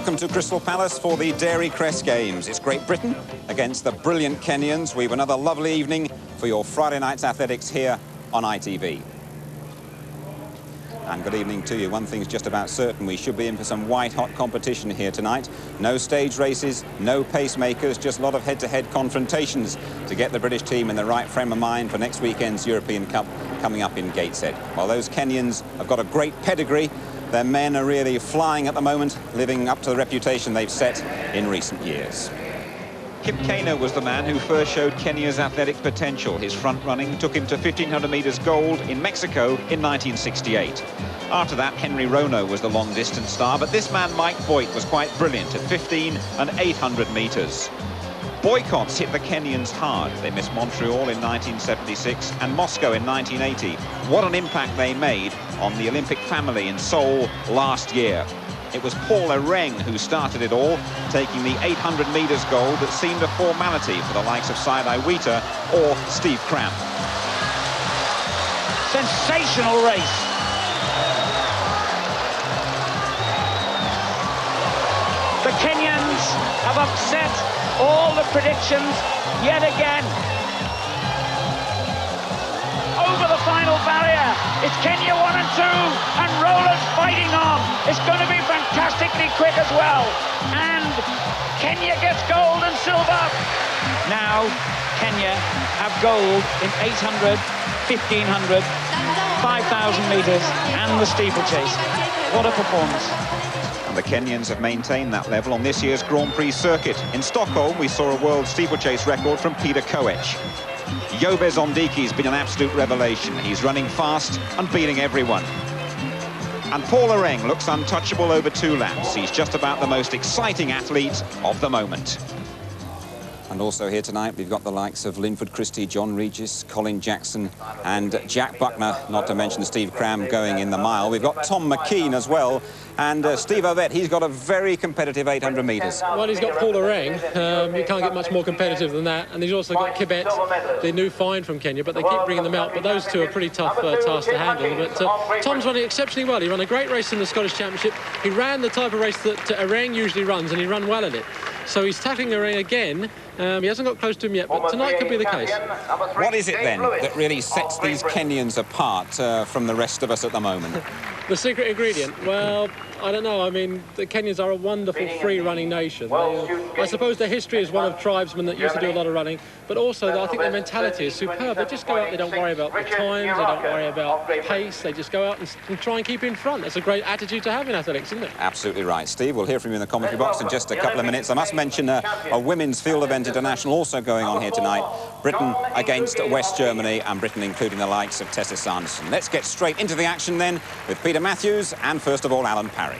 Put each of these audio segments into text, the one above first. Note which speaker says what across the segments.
Speaker 1: Welcome to Crystal Palace for the Dairy Crest Games. It's Great Britain against the brilliant Kenyans. We've another lovely evening for your Friday night's athletics here on ITV. And good evening to you. One thing's just about certain, we should be in for some white-hot competition here tonight. No stage races, no pacemakers, just a lot of head-to-head confrontations to get the British team in the right frame of mind for next weekend's European Cup coming up in Gateshead. While those Kenyans have got a great pedigree, their men are really flying at the moment, living up to the reputation they've set in recent years. Kip Keino was the man who first showed Kenya's athletic potential. His front running took him to 1,500 metres gold in Mexico in 1968. After that, Henry Rono was the long-distance star, but this man, Mike Boyt, was quite brilliant at 1,500 and 800 metres. Boycotts hit the Kenyans hard. They missed Montreal in 1976 and Moscow in 1980. What an impact they made on the Olympic family in Seoul last year. It was Paul Ereng who started it all, taking the 800 metres gold that seemed a formality for the likes of Saidai Wita or Steve Cramp.
Speaker 2: Sensational race. The Kenyans have upset all the predictions yet again. Over the final barrier, it's Kenya 1 and 2, and Roland's fighting on. It's going to be fantastically quick as well. And Kenya gets gold and silver. Now, Kenya have gold in 800, 1,500, 5,000 metres, and the steeplechase. What a performance.
Speaker 1: The Kenyans have maintained that level on this year's Grand Prix circuit. In Stockholm, we saw a world steeplechase record from Peter Koech. Yobes Ondiki's been an absolute revelation. He's running fast and beating everyone. And Paul Ereng looks untouchable over 2 laps. He's just about the most exciting athlete of the moment. And also here tonight, we've got the likes of Linford Christie, John Regis, Colin Jackson and Jack Buckner, not to mention Steve Cram going in the mile. We've got Tom McKean as well. And Steve Ovett, he's got a very competitive 800 metres.
Speaker 3: Well, he's got Paul Ereng. You can't get much more competitive than that. And he's also got Kibet, the new find from Kenya, but they keep bringing them out. But those two are pretty tough task to handle. But Tom's running exceptionally well. He ran a great race in the Scottish Championship. He ran the type of race that Ereng usually runs, and he ran well at it. So he's tackling Ereng again. He hasn't got close to him yet, but tonight could be the case.
Speaker 1: What is it then that really sets these Kenyans apart from the rest of us at the moment?
Speaker 3: The secret ingredient? Well, I don't know. I mean, the Kenyans are a wonderful free-running nation. I suppose their history is one of tribesmen that used to do a lot of running, but also I think their mentality is superb. They just go out, they don't worry about the times, they don't worry about pace, they just go out and try and keep in front. That's a great attitude to have in athletics, isn't it?
Speaker 1: Absolutely right. Steve, we'll hear from you in the commentary box in just a couple of minutes. I must mention a women's field event international also going on here tonight. Britain against West Germany, and Britain including the likes of Tessa Sanderson. Let's get straight into the action then with Peter Matthews and first of all Alan Parry.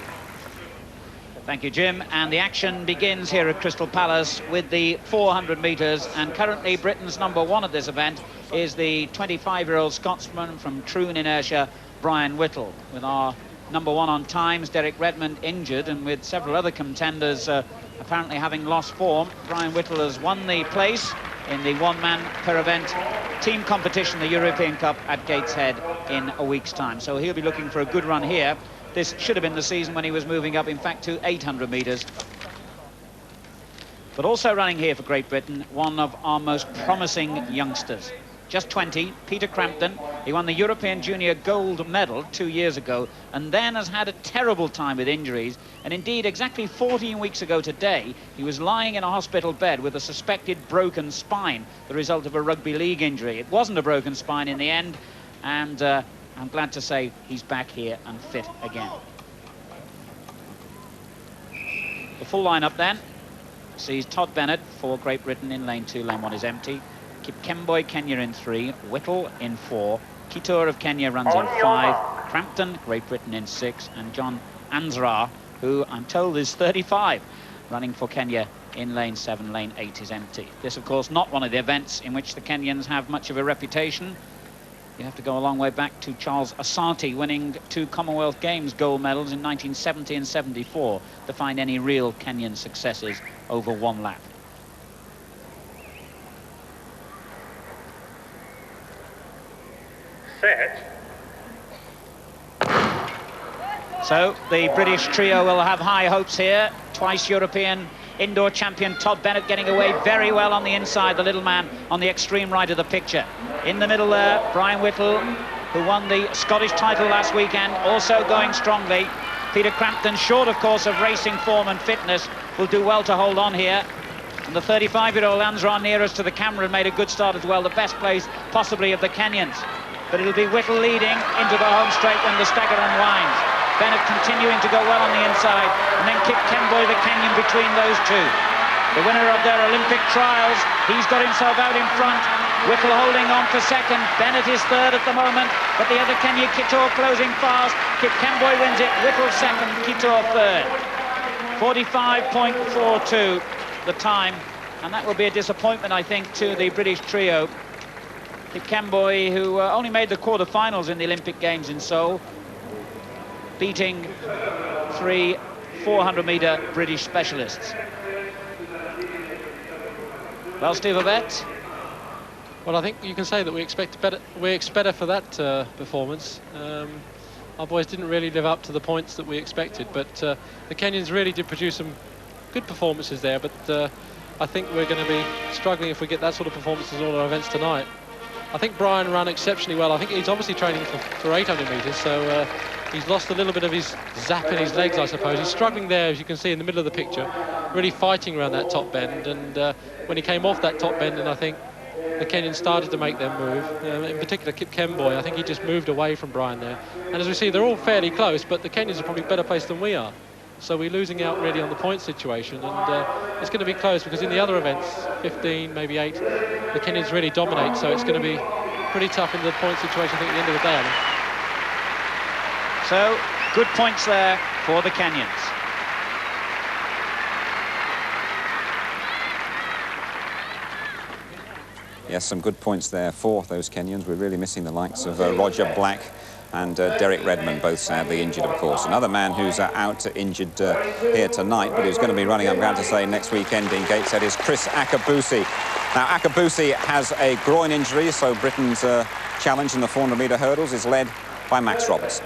Speaker 2: Thank you, Jim. And the action begins here at Crystal Palace with the 400 metres. And currently Britain's #1 at this event is the 25-year-old Scotsman from Troon Inertia, Brian Whittle. With our #1 on times, Derek Redmond, injured, and with several other contenders apparently having lost form, Brian Whittle has won the place in the one-man per event team competition, the European Cup at Gateshead in a week's time. So he'll be looking for a good run here. This should have been the season when he was moving up, in fact, to 800 metres. But also running here for Great Britain, one of our most promising youngsters. Just 20, Peter Crampton. He won the European Junior gold medal 2 years ago and then has had a terrible time with injuries. And indeed, exactly 14 weeks ago today, he was lying in a hospital bed with a suspected broken spine, the result of a rugby league injury. It wasn't a broken spine in the end, and I'm glad to say he's back here and fit again. The full lineup then sees Todd Bennett for Great Britain in lane 2, lane 1 is empty. Kip Kemboi, Kenya in 3, Whittle in 4, Kitur of Kenya runs in 5, Crampton, Great Britain in 6, and John Anzra, who I'm told is 35, running for Kenya in lane 7, lane 8 is empty. This, of course, not one of the events in which the Kenyans have much of a reputation. You have to go a long way back to Charles Asante winning 2 Commonwealth Games gold medals in 1970 and 74 to find any real Kenyan successes over 1 lap.
Speaker 4: Set.
Speaker 2: So the British trio will have high hopes here. Twice European indoor champion Todd Bennett getting away very well on the inside, the little man on the extreme right of the picture. In the middle there, Brian Whittle, who won the Scottish title last weekend, also going strongly. Peter Crampton, short of course of racing form and fitness, will do well to hold on here. And the 35-year-old Lanzron nearest to the camera made a good start as well, the best place possibly of the Kenyans. But it'll be Whittle leading into the home straight when the stagger unwinds. Bennett continuing to go well on the inside, and then Kip Kemboy, the Kenyan, between those two. The winner of their Olympic trials, he's got himself out in front. Whittle holding on for second. Bennett is third at the moment, but the other Kenyan, Kitor, closing fast. Kip Kemboy wins it, Whittle second, Kitor third. 45.42 the time, and that will be a disappointment, I think, to the British trio. Kip Kemboy, who only made the quarter-finals in the Olympic Games in Seoul, beating 3 400-metre British specialists. Well, Steve Abett?
Speaker 3: Well, I think you can say that we expect better for that performance. Our boys didn't really live up to the points that we expected, but the Kenyans really did produce some good performances there, but I think we're going to be struggling if we get that sort of performances in all our events tonight. I think Brian ran exceptionally well. I think he's obviously training for 800 metres, so he's lost a little bit of his zap in his legs, I suppose. He's struggling there, as you can see in the middle of the picture, really fighting around that top bend, and when he came off that top bend, and I think the Kenyans started to make their move, in particular Kip Kemboy, I think he just moved away from Brian there. And as we see, they're all fairly close, but the Kenyans are probably better placed than we are. So we're losing out really on the point situation, and it's going to be close, because in the other events, 15, maybe 8, the Kenyans really dominate, so it's going to be pretty tough in the point situation, I think, at the end of the day.
Speaker 2: So, good points there for the Kenyans.
Speaker 1: Yes, some good points there for those Kenyans. We're really missing the likes of Roger Black and Derek Redmond, both sadly injured, of course. Another man who's out injured here tonight, but who's going to be running, I'm glad to say, next weekend in Gateshead is Chris Akabusi. Now, Akabusi has a groin injury, so Britain's challenge in the 400-metre hurdles is led by Max Robertson.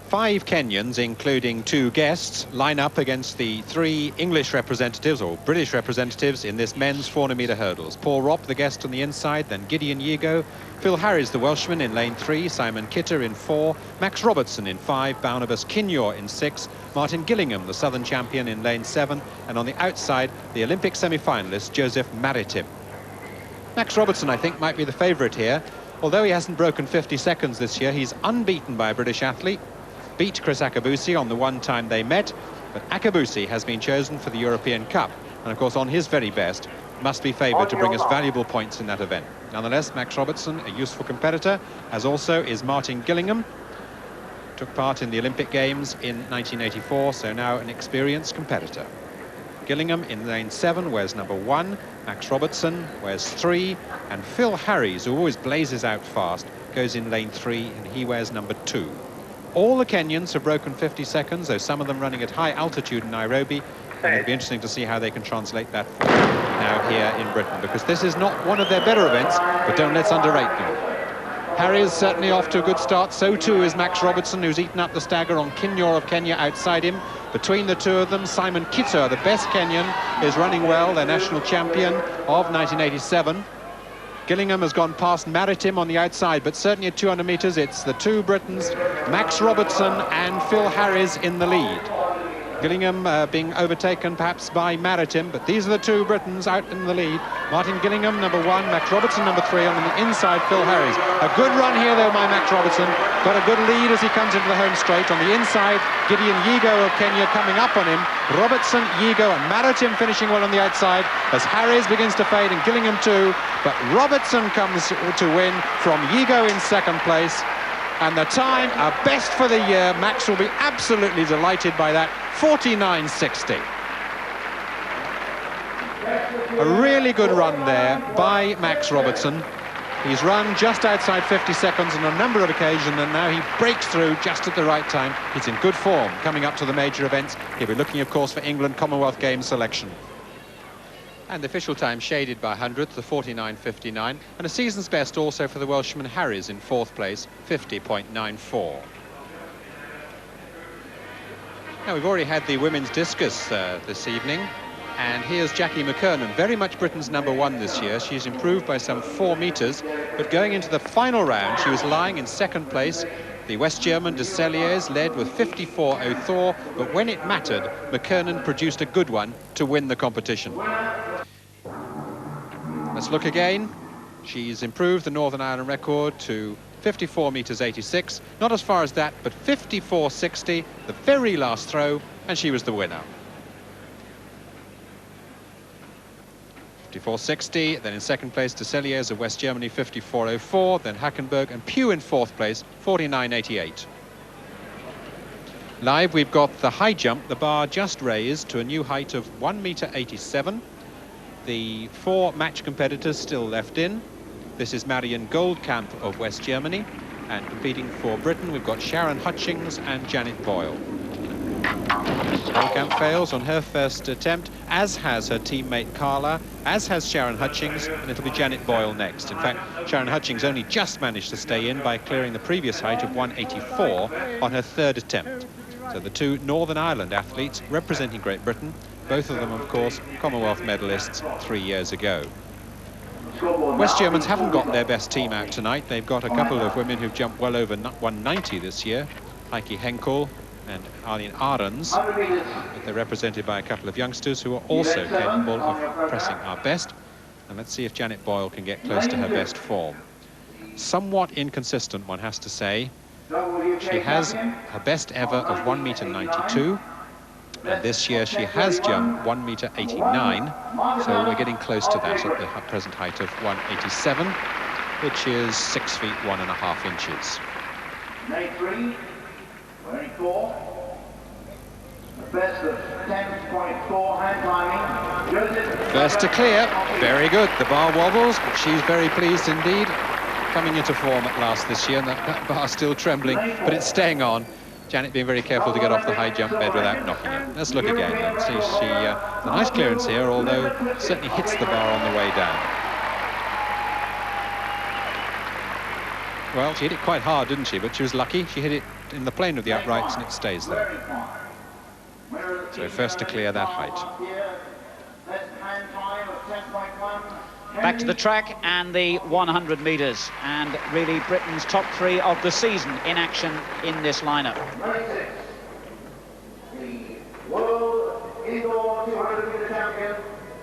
Speaker 4: 5 Kenyans, including 2 guests, line up against the 3 English representatives, or British representatives, in this men's 400-metre hurdles. Paul Ropp, the guest on the inside, then Gideon Yigo, Phil Harris, the Welshman, in lane 3, Simon Kitter in 4, Max Robertson in 5, Barnabas Kinyor in 6, Martin Gillingham, the Southern champion, in lane 7, and on the outside, the Olympic semi-finalist, Joseph Maritim. Max Robertson, I think, might be the favourite here. Although he hasn't broken 50 seconds this year, he's unbeaten by a British athlete. Beat Chris Akabusi on the one time they met, but Akabusi has been chosen for the European Cup, and of course on his very best must be favoured to bring us valuable points in that event. Nonetheless, Max Robertson, a useful competitor, as also is Martin Gillingham. Took part in the Olympic Games in 1984, so now an experienced competitor. Gillingham in lane 7 wears number 1, Max Robertson wears 3, and Phil Harris, who always blazes out fast, goes in lane 3, and he wears number 2. All the Kenyans have broken 50 seconds, though some of them running at high altitude in Nairobi. And it'll be interesting to see how they can translate that form now here in Britain, because this is not one of their better events, but don't let's underrate them. Harry is certainly off to a good start. So too is Max Robertson, who's eaten up the stagger on Kinyor of Kenya outside him. Between the two of them, Simon Kitter, the best Kenyan, is running well, their national champion of 1987. Gillingham has gone past Maritim on the outside, but certainly at 200 metres, it's the 2 Britons, Max Robertson and Phil Harris, in the lead. Gillingham being overtaken perhaps by Maritim, but these are the 2 Britons out in the lead. Martin Gillingham, number 1, Max Robertson, number 3, and on the inside, Phil Harris. A good run here, though, by Max Robertson. Got a good lead as he comes into the home straight. On the inside, Gideon Yigo of Kenya coming up on him. Robertson, Yigo, and Maritim finishing well on the outside as Harris begins to fade, and Gillingham too. But Robertson comes to win from Yigo in second place. And the time, a best for the year. Max will be absolutely delighted by that, 49.60. A really good run there by Max Robertson. He's run just outside 50 seconds on a number of occasions, and now he breaks through just at the right time. He's in good form coming up to the major events. He'll be looking, of course, for England Commonwealth Games selection. And the official time shaded by 100th, the 49.59, and a season's best also for the Welshman Harris in 4th place, 50.94. Now, we've already had the women's discus this evening, and here's Jackie McKernan, very much Britain's #1 this year. She's improved by some 4 metres, but going into the final round, she was lying in second place. The West German de Celliers led with 54.04, but when it mattered, McKernan produced a good one to win the competition. Let's look again. She's improved the Northern Ireland record to 54 metres 86, not as far as that, but 54.60, the very last throw, and she was the winner. 54.60, then in second place, de Celliers of West Germany, 54.04, then Hackenberg and Pugh in fourth place, 49.88. Live, we've got the high jump, the bar just raised to a new height of 1.87 metre. The 4 match competitors still left in. This is Marion Goldkamp of West Germany, and competing for Britain, we've got Sharon Hutchings and Janet Boyle. Goldkamp fails on her first attempt, as has her teammate Carla, as has Sharon Hutchings, and it'll be Janet Boyle next. In fact, Sharon Hutchings only just managed to stay in by clearing the previous height of 1.84 on her third attempt. So the 2 Northern Ireland athletes representing Great Britain, both of them, of course, Commonwealth medalists 3 years ago. West Germans haven't got their best team out tonight. They've got a couple of women who've jumped well over 190 this year, Heike Henkel and Arlene Ahrens, but they're represented by a couple of youngsters who are also capable of pressing our best. And let's see if Janet Boyle can get close to her best form. Somewhat inconsistent, one has to say. She has her best ever of 1.92 m, and this year she has jumped 1.89 m, so we're getting close to that at the present height of 1.87, which is 6 feet 1.5 inches. First to clear, very good. The bar wobbles, but she's very pleased indeed. Coming into form at last this year, and that bar still trembling, but it's staying on. Janet being very careful to get off the high jump bed without knocking it. Let's look again then. See, a nice clearance here, although certainly hits the bar on the way down. Well, she hit it quite hard, didn't she? But she was lucky. She hit it in the plane of the uprights, and it stays there. So first to clear that height.
Speaker 2: Back to the track and the 100 metres, and really Britain's top 3 of the season in action in this lineup.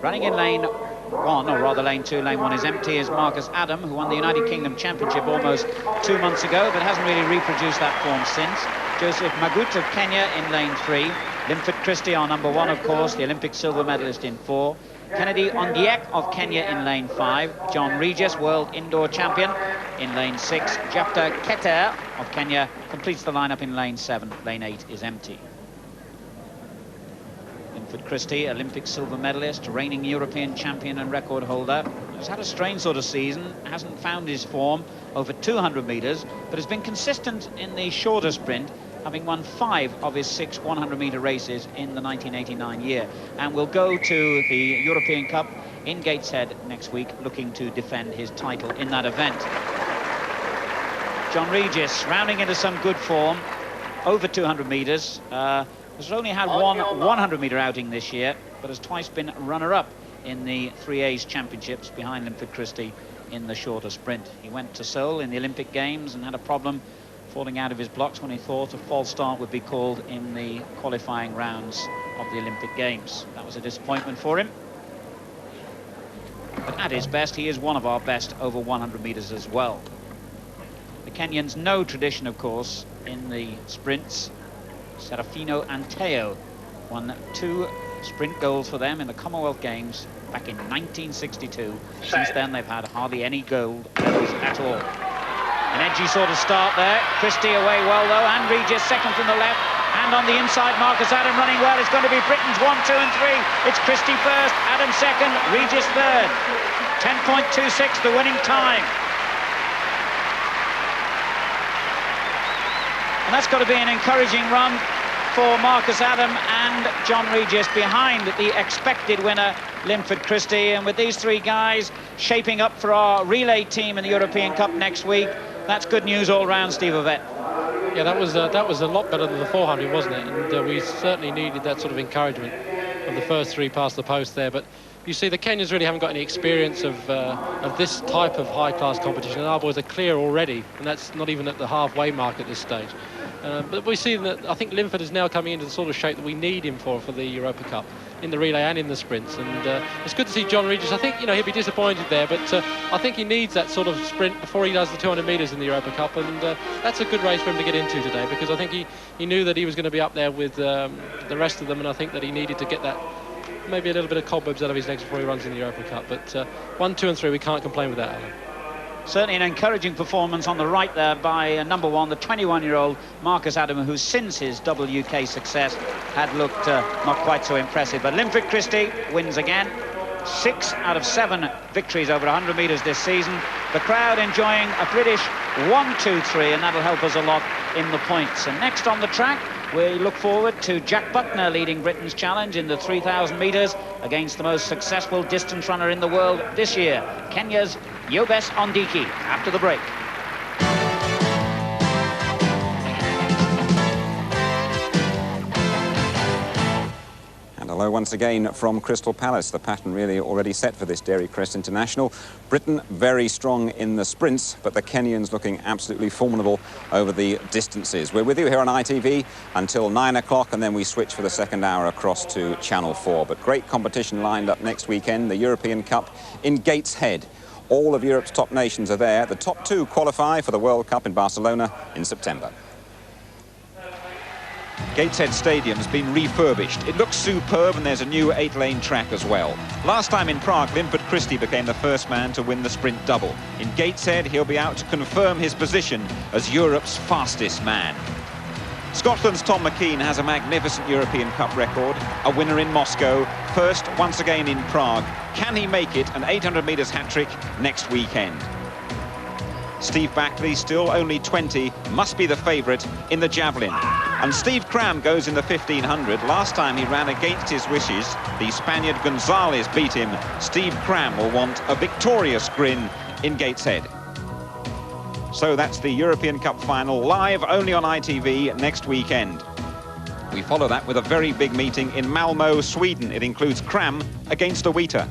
Speaker 2: Running in lane 1, or rather lane 2, lane 1 is empty, is Marcus Adam, who won the United Kingdom Championship almost 2 months ago, but hasn't really reproduced that form since. Joseph Magut of Kenya in lane 3. Linford Christie, our #1, of course, the Olympic silver medalist in 4. Kennedy Ondiek of Kenya in lane 5. John Regis, world indoor champion, in lane 6. Japta Keter of Kenya completes the lineup in lane 7. Lane 8 is empty. Linford Christie, Olympic silver medalist, reigning European champion and record holder, has had a strange sort of season, hasn't found his form over 200 metres, but has been consistent in the shorter sprint, having won 5 of his 6 100-metre races in the 1989 year, and will go to the European Cup in Gateshead next week, looking to defend his title in that event. John Regis rounding into some good form, over 200 metres, has only had one 100-metre outing this year, but has twice been runner-up in the 3A's championships behind Linford Christie in the shorter sprint. He went to Seoul in the Olympic Games and had a problem falling out of his blocks when he thought a false start would be called in the qualifying rounds of the Olympic Games. That was a disappointment for him. But at his best, he is one of our best over 100 metres as well. The Kenyans, no tradition, of course, in the sprints. Serafino Anteo won 2 sprint goals for them in the Commonwealth Games back in 1962. Since then, they've had hardly any gold medals at all. An edgy sort of start there. Christie away well, though, and Regis second from the left. And on the inside, Marcus Adam running well. It's going to be Britain's 1, 2 and 3. It's Christie first, Adam second, Regis third. 10.26, the winning time. And that's got to be an encouraging run for Marcus Adam and John Regis behind the expected winner, Linford Christie. And with these 3 guys shaping up for our relay team in the European Cup next week, that's good news all round, Steve Ovett.
Speaker 3: Yeah, that was a lot better than the 400, wasn't it? And we certainly needed that sort of encouragement of the first three past the post there. But you see, the Kenyans really haven't got any experience of this type of high-class competition, and our boys are clear already, and that's not even at the halfway mark at this stage. But we see that I think Linford is now coming into the sort of shape that we need him for the Europa Cup, in the relay and in the sprints. And it's good to see John Regis. I think, you know, he'll be disappointed there, but I think he needs that sort of sprint before he does the 200 metres in the Europa Cup, and that's a good race for him to get into today, because I think he knew that he was going to be up there with the rest of them, and I think that he needed to get that maybe a little bit of cobwebs out of his legs before he runs in the Europa Cup. But 1, 2 and 3, we can't complain with that, Alan.
Speaker 2: Certainly an encouraging performance on the right there by number 1, the 21-year-old Marcus Adam, who since his double UK success had looked not quite so impressive. But Linford Christie wins again. 6 out of 7 victories over 100 metres this season. The crowd enjoying a British 1, 2, 3, and that'll help us a lot in the points. And next on the track, we look forward to Jack Buckner leading Britain's challenge in the 3,000 metres against the most successful distance runner in the world this year, Kenya's Yobes Ondiki, after the break.
Speaker 1: Hello once again from Crystal Palace. The pattern really already set for this Dairy Crest International. Britain very strong in the sprints, but the Kenyans looking absolutely formidable over the distances. We're with you here on ITV until 9 o'clock, and then we switch for the second hour across to Channel 4. But great competition lined up next weekend, the European Cup in Gateshead. All of Europe's top nations are there. The top 2 qualify for the World Cup in Barcelona in September.
Speaker 5: Gateshead Stadium's been refurbished. It looks superb, and there's a new 8-lane track as well. Last time in Prague, Linford Christie became the first man to win the sprint double. In Gateshead, he'll be out to confirm his position as Europe's fastest man. Scotland's Tom McKean has a magnificent European Cup record, a winner in Moscow, first once again in Prague. Can he make it an 800 metres hat-trick next weekend? Steve Backley, still only 20, must be the favourite in the javelin. And Steve Cram goes in the 1500. Last time he ran against his wishes. The Spaniard Gonzalez beat him. Steve Cram will want a victorious grin in Gateshead. So that's the European Cup final, live only on ITV next weekend. We follow that with a very big meeting in Malmö, Sweden. It includes Cram against Awita.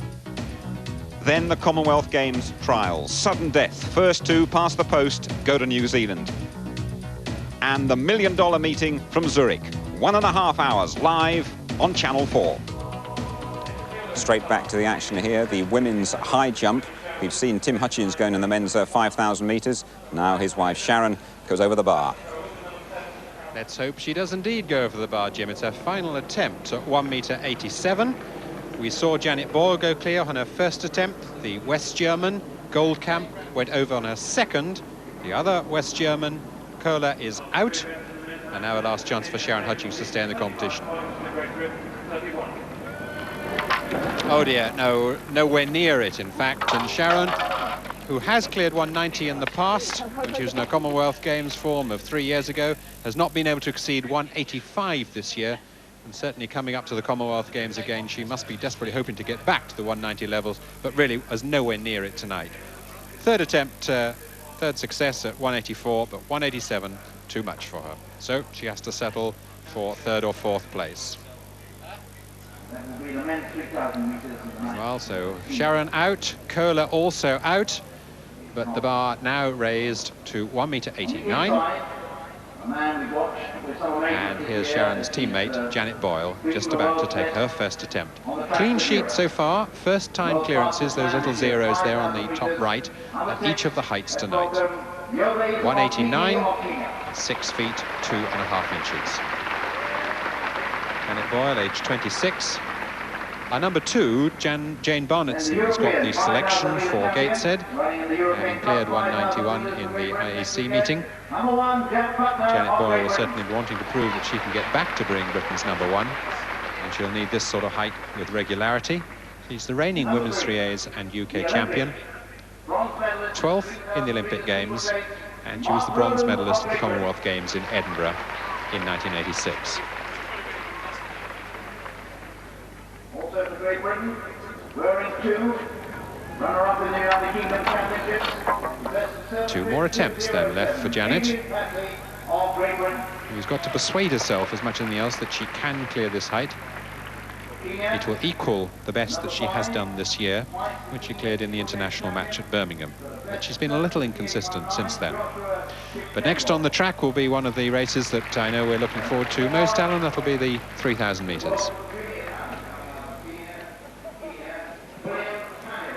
Speaker 5: Then the Commonwealth Games trials. Sudden death. First 2 past the post go to New Zealand. And the $1 million meeting from Zurich. 1.5 hours live on Channel 4.
Speaker 1: Straight back to the action here, the women's high jump. We've seen Tim Hutchins going in the men's 5,000 metres. Now his wife Sharon goes over the bar.
Speaker 4: Let's hope she does indeed go over the bar, Jim. It's her final attempt at 1.87 meters. We saw Janet Boyle go clear on her first attempt. The West German, Goldkamp, went over on her second. The other West German, Kohler, is out. And now a last chance for Sharon Hutchings to stay in the competition. Oh dear, no, nowhere near it, in fact. And Sharon, who has cleared 190 in the past, when she was in her Commonwealth Games form of 3 years ago, has not been able to exceed 185 this year. And certainly coming up to the Commonwealth Games again, she must be desperately hoping to get back to the 190 levels, but really was nowhere near it tonight. Third attempt, third success at 184, but 187, too much for her. So she has to settle for 3rd or 4th place. Well, so Sharon out, Kohler also out, but the bar now raised to 1.89 meters. And here's Sharon's teammate, Janet Boyle, just about to take her first attempt. Clean sheet so far, first time clearances, those little zeros there on the top right, at each of the heights tonight. 189, 6 feet, 2.5 inches. Janet Boyle, age 26. Our number 2, Jane Barnettson, has got the selection for Gateshead, having cleared 191 in the IAC meeting. Janet Boyle will certainly be wanting to prove that she can get back to being Britain's number 1, and she'll need this sort of height with regularity. She's the reigning women's 3As and UK champion, 12th in the Olympic Games, and she was the bronze medalist at the Commonwealth Games in Edinburgh in 1986.
Speaker 6: Also for Great Britain, wearing 2, runner-up in the United Kingdom Championships.
Speaker 4: 2 more attempts then left for Janet.
Speaker 6: of Great Britain.
Speaker 4: She's got to persuade herself as much as anything else that she can clear this height. It will equal the best that she has done this year, which she cleared in the international match at Birmingham. But she's been a little inconsistent since then. But next on the track will be one of the races that I know we're looking forward to most, Alan. That'll be the 3,000 metres.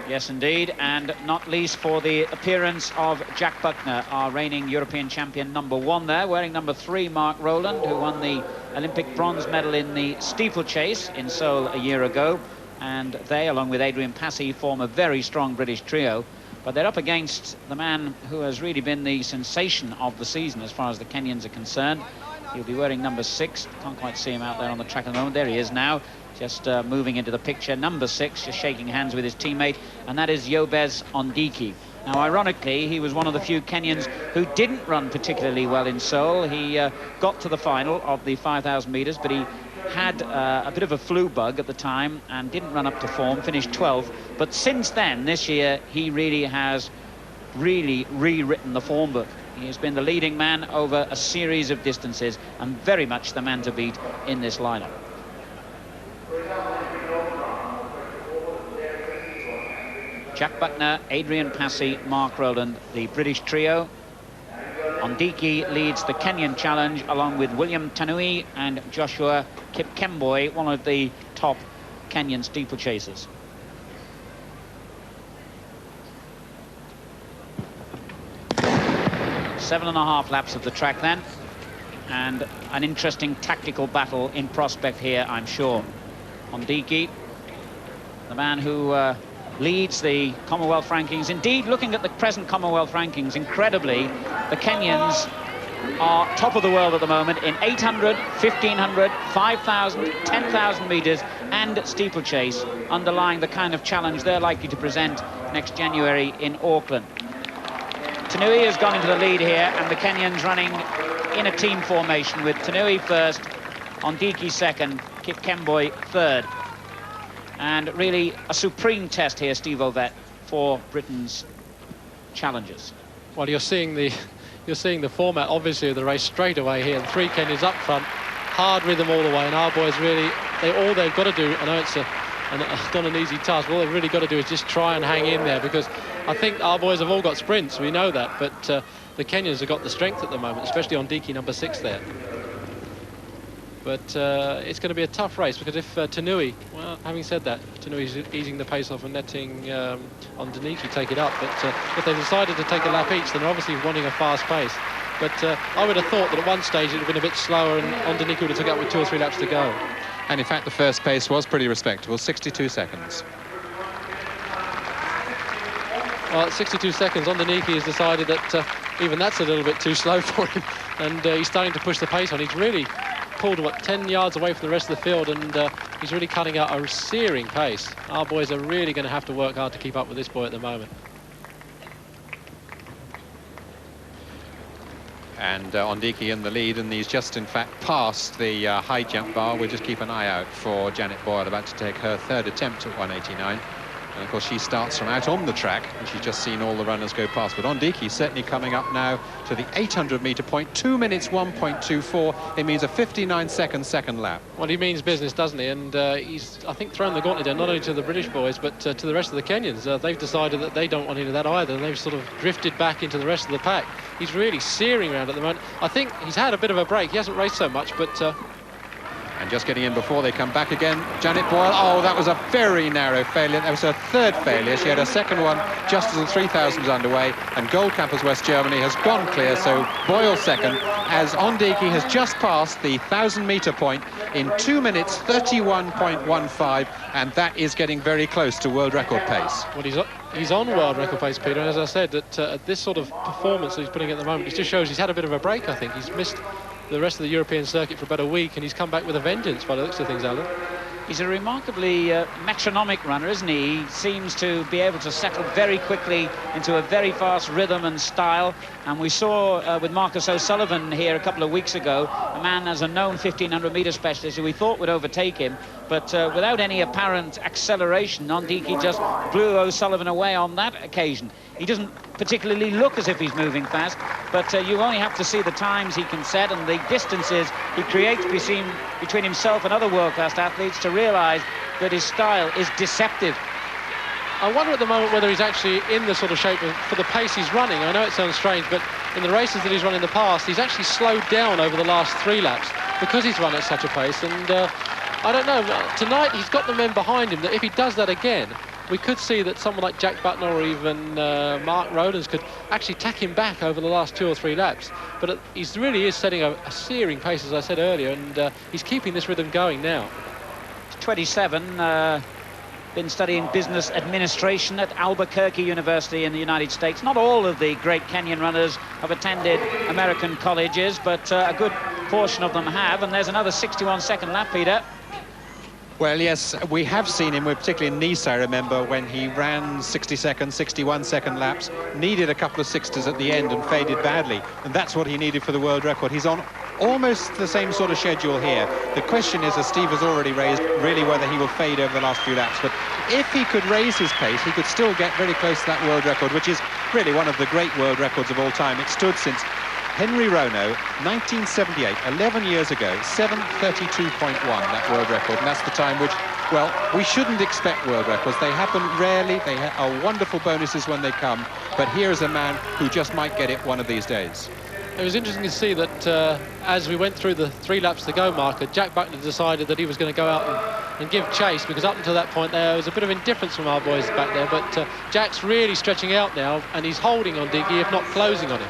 Speaker 2: Yes, indeed, and not least for the appearance of Jack Buckner, our reigning European champion #1 there, wearing #3, Mark Rowland, who won the Olympic bronze medal in the steeplechase in Seoul a year ago. And they, along with Adrian Passy, form a very strong British trio. But they're up against the man who has really been the sensation of the season as far as the Kenyans are concerned. He'll be wearing #6. Can't quite see him out there on the track at the moment. There he is now, just moving into the picture. #6, just shaking hands with his teammate, and that is Yobes Ondiki. Now, ironically, he was one of the few Kenyans who didn't run particularly well in Seoul. He got to the final of the 5,000 metres, but he had a bit of a flu bug at the time and didn't run up to form, finished 12th. But since then, this year, he really has rewritten the form book. He has been the leading man over a series of distances and very much the man to beat in this lineup. Jack Buckner, Adrian Passy, Mark Rowland, the British trio. Ondiki leads the Kenyan challenge along with William Tanui and Joshua Kipkemboi, one of the top Kenyan steeplechasers. Seven and a half laps of the track then, and an interesting tactical battle in prospect here, I'm sure. Ondiki, the man who leads the Commonwealth rankings. Indeed, looking at the present Commonwealth rankings, incredibly, the Kenyans are top of the world at the moment in 800, 1500, 5,000, 10,000 metres and steeplechase, underlying the kind of challenge they're likely to present next January in Auckland. Tanui has gone into the lead here, and the Kenyans running in a team formation with Tanui first, Ondiki second, Kipkemboi third. And really a supreme test here, Steve Ovett, for Britain's challengers.
Speaker 3: Well, you're seeing the format, obviously, of the race straight away here. The three Kenyans up front, hard rhythm all the way, and our boys really, all they've got to do, I know it's not an easy task, but all they've really got to do is just try and hang in there, because I think our boys have all got sprints, we know that, but the Kenyans have got the strength at the moment, especially on Ondiki #6 there. But it's going to be a tough race, because if Tanui, well, having said that, Tanui's easing the pace off and letting Ondiki take it up, but if they decided to take a lap each, then they're obviously wanting a fast pace. But I would have thought that at one stage it would have been a bit slower, and Ondiki would have took it up with 2 or 3 laps to go.
Speaker 4: And in fact, the first pace was pretty respectable, 62 seconds.
Speaker 3: Well, at 62 seconds, Ondiki has decided that even that's a little bit too slow for him, and he's starting to push the pace on. He's really pulled, 10 yards away from the rest of the field, and he's really cutting out a searing pace. Our boys are really going to have to work hard to keep up with this boy at the moment.
Speaker 4: And Ondiki in the lead, and he's just in fact past the high jump bar. We'll just keep an eye out for Janet Boyle, about to take her third attempt at 189. And of course she starts from out on the track, and she's just seen all the runners go past. But Ondiki certainly coming up now to the 800-metre point, 2 minutes 1.24. It means a 59-second second lap.
Speaker 3: Well, he means business, doesn't he? And he's, I think, thrown the gauntlet down, not only to the British boys, but to the rest of the Kenyans. They've decided that they don't want any of that either, and they've sort of drifted back into the rest of the pack. He's really searing around at the moment. I think he's had a bit of a break. He hasn't raced so much, but...
Speaker 4: And just getting in before they come back again, Janet Boyle. Oh, that was a very narrow failure. That was her third failure. She had a second one just as the 3,000 was underway, and Goldkamp as West Germany has gone clear, so Boyle second, as Ondiki has just passed the 1,000-metre point in 2 minutes 31.15, and that is getting very close to world record pace.
Speaker 3: Well, he's on world record pace, Peter, and as I said, that at this sort of performance that he's putting at the moment, it just shows he's had a bit of a break. I think he's missed the rest of the European circuit for about a week, and he's come back with a vengeance by the looks of things, Alan.
Speaker 2: He's a remarkably metronomic runner, isn't he? He seems to be able to settle very quickly into a very fast rhythm and style. And we saw with Marcus O'Sullivan here a couple of weeks ago, a man as a known 1,500-metre specialist who we thought would overtake him, but without any apparent acceleration, Ondiki just blew O'Sullivan away on that occasion. He doesn't particularly look as if he's moving fast, but you only have to see the times he can set and the distances he creates between himself and other world-class athletes to realise that his style is deceptive.
Speaker 3: I wonder at the moment whether he's actually in the sort of shape for the pace he's running. I know it sounds strange, but in the races that he's run in the past, he's actually slowed down over the last 3 laps because he's run at such a pace. And I don't know, tonight he's got the men behind him that if he does that again, we could see that someone like Jack Buckner or even Mark Rowlands could actually tack him back over the last 2 or 3 laps. But he really is setting a searing pace, as I said earlier, and he's keeping this rhythm going now.
Speaker 2: 27, been studying business administration at Albuquerque University in the United States. Not all of the great Kenyan runners have attended American colleges, but a good portion of them have. And there's another 61-second lap, Peter.
Speaker 4: Well, yes, we have seen him, particularly in Nice, I remember, when he ran 60-second, 61-second laps, needed a couple of 60s at the end and faded badly. And that's what he needed for the world record. He's on almost the same sort of schedule here. The question is, as Steve has already raised, really whether he will fade over the last few laps. But if he could raise his pace, he could still get very close to that world record, which is really one of the great world records of all time. It stood since Henry Rono, 1978, 11 years ago, 7:32.1, that world record. And that's the time which, well, we shouldn't expect world records. They happen rarely. They are wonderful bonuses when they come. But here is a man who just might get it one of these days.
Speaker 3: It was interesting to see that as we went through the 3 laps to go marker, Jack Buckner decided that he was going to go out and give chase, because up until that point there was a bit of indifference from our boys back there. But Jack's really stretching out now, and he's holding on Dickey, if not closing on him.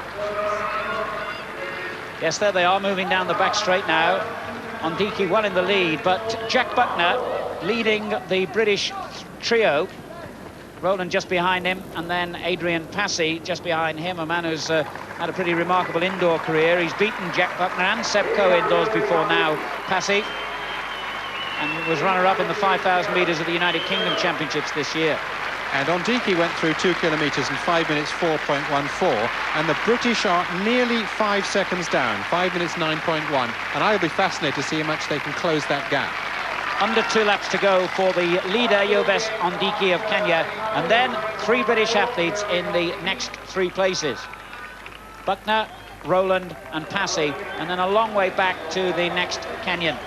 Speaker 2: Yes, there they are, moving down the back straight now. Ondiki well in the lead, but Jack Buckner leading the British trio. Rowland just behind him, and then Adrian Passy just behind him, a man who's had a pretty remarkable indoor career. He's beaten Jack Buckner and Seb Coe indoors before now, Passy, and was runner-up in the 5,000 metres of the United Kingdom Championships this year.
Speaker 4: And Ondiki went through 2 kilometres in 5 minutes 4.14, and the British are nearly 5 seconds down, 5 minutes 9.1, and I'll be fascinated to see how much they can close that gap.
Speaker 2: Under 2 laps to go for the leader, Yobes Ondiki of Kenya, and then 3 British athletes in the next 3 places. Buckner, Rowland and Passy, and then a long way back to the next Kenyan.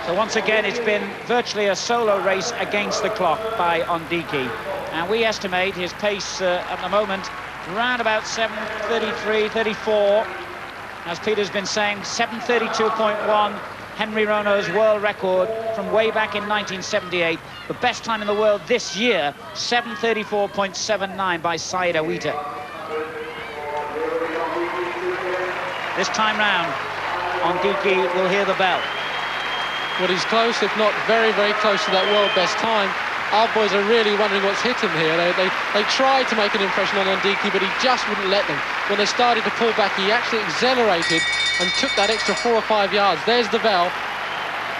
Speaker 2: So once again, it's been virtually a solo race against the clock by Ondiki. And we estimate his pace at the moment around about 7:33, 34. As Peter's been saying, 7:32.1, Henry Rono's world record from way back in 1978. The best time in the world this year, 7:34.79 by Said Awita. This time round, Ondiki will hear the bell.
Speaker 3: Well, he's close, if not very, very close to that world best time. Our boys are really wondering what's hit him here. They tried to make an impression on Ondiki, but he just wouldn't let them. When they started to pull back, he actually accelerated and took that extra 4 or 5 yards. There's the bell.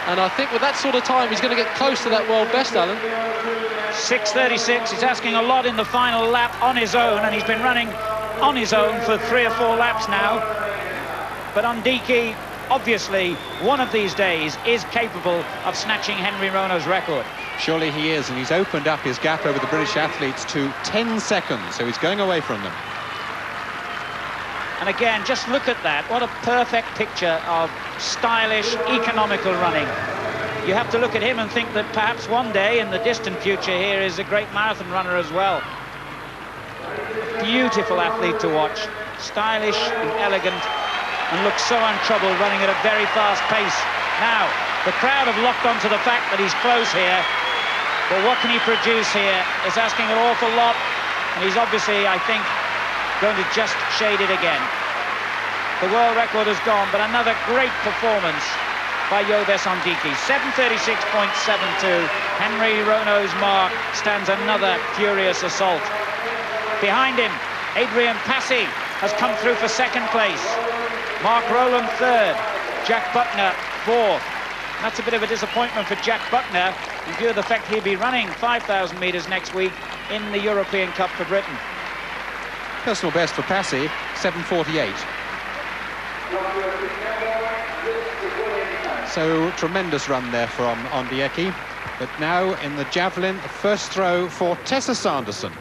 Speaker 3: And I think with that sort of time, he's going to get close to that world best, Alan.
Speaker 2: 6:36. He's asking a lot in the final lap on his own, and he's been running on his own for 3 or 4 laps now. But Ondiki, obviously, one of these days is capable of snatching Henry Rono's record.
Speaker 4: Surely he is, and he's opened up his gap over the British athletes to 10 seconds, so he's going away from them.
Speaker 2: And again, just look at that. What a perfect picture of stylish, economical running. You have to look at him and think that perhaps one day in the distant future here is a great marathon runner as well. Beautiful athlete to watch. Stylish and elegant, and looks so untroubled, running at a very fast pace. Now, the crowd have locked onto the fact that he's close here, but what can he produce here is asking an awful lot, and he's obviously, I think, going to just shade it again. The world record has gone, but another great performance by Yobes Ondiki. 7:36.72. Henry Rono's mark stands another furious assault. Behind him, Adrian Passy has come through for 2nd place. Mark Rowland 3rd, Jack Buckner 4th. That's a bit of a disappointment for Jack Buckner in view of the fact he'll be running 5,000 metres next week in the European Cup for Britain.
Speaker 4: Personal best for Passy, 7:48. So tremendous run there from Ondiki. But now in the javelin, the first throw for Tessa Sanderson.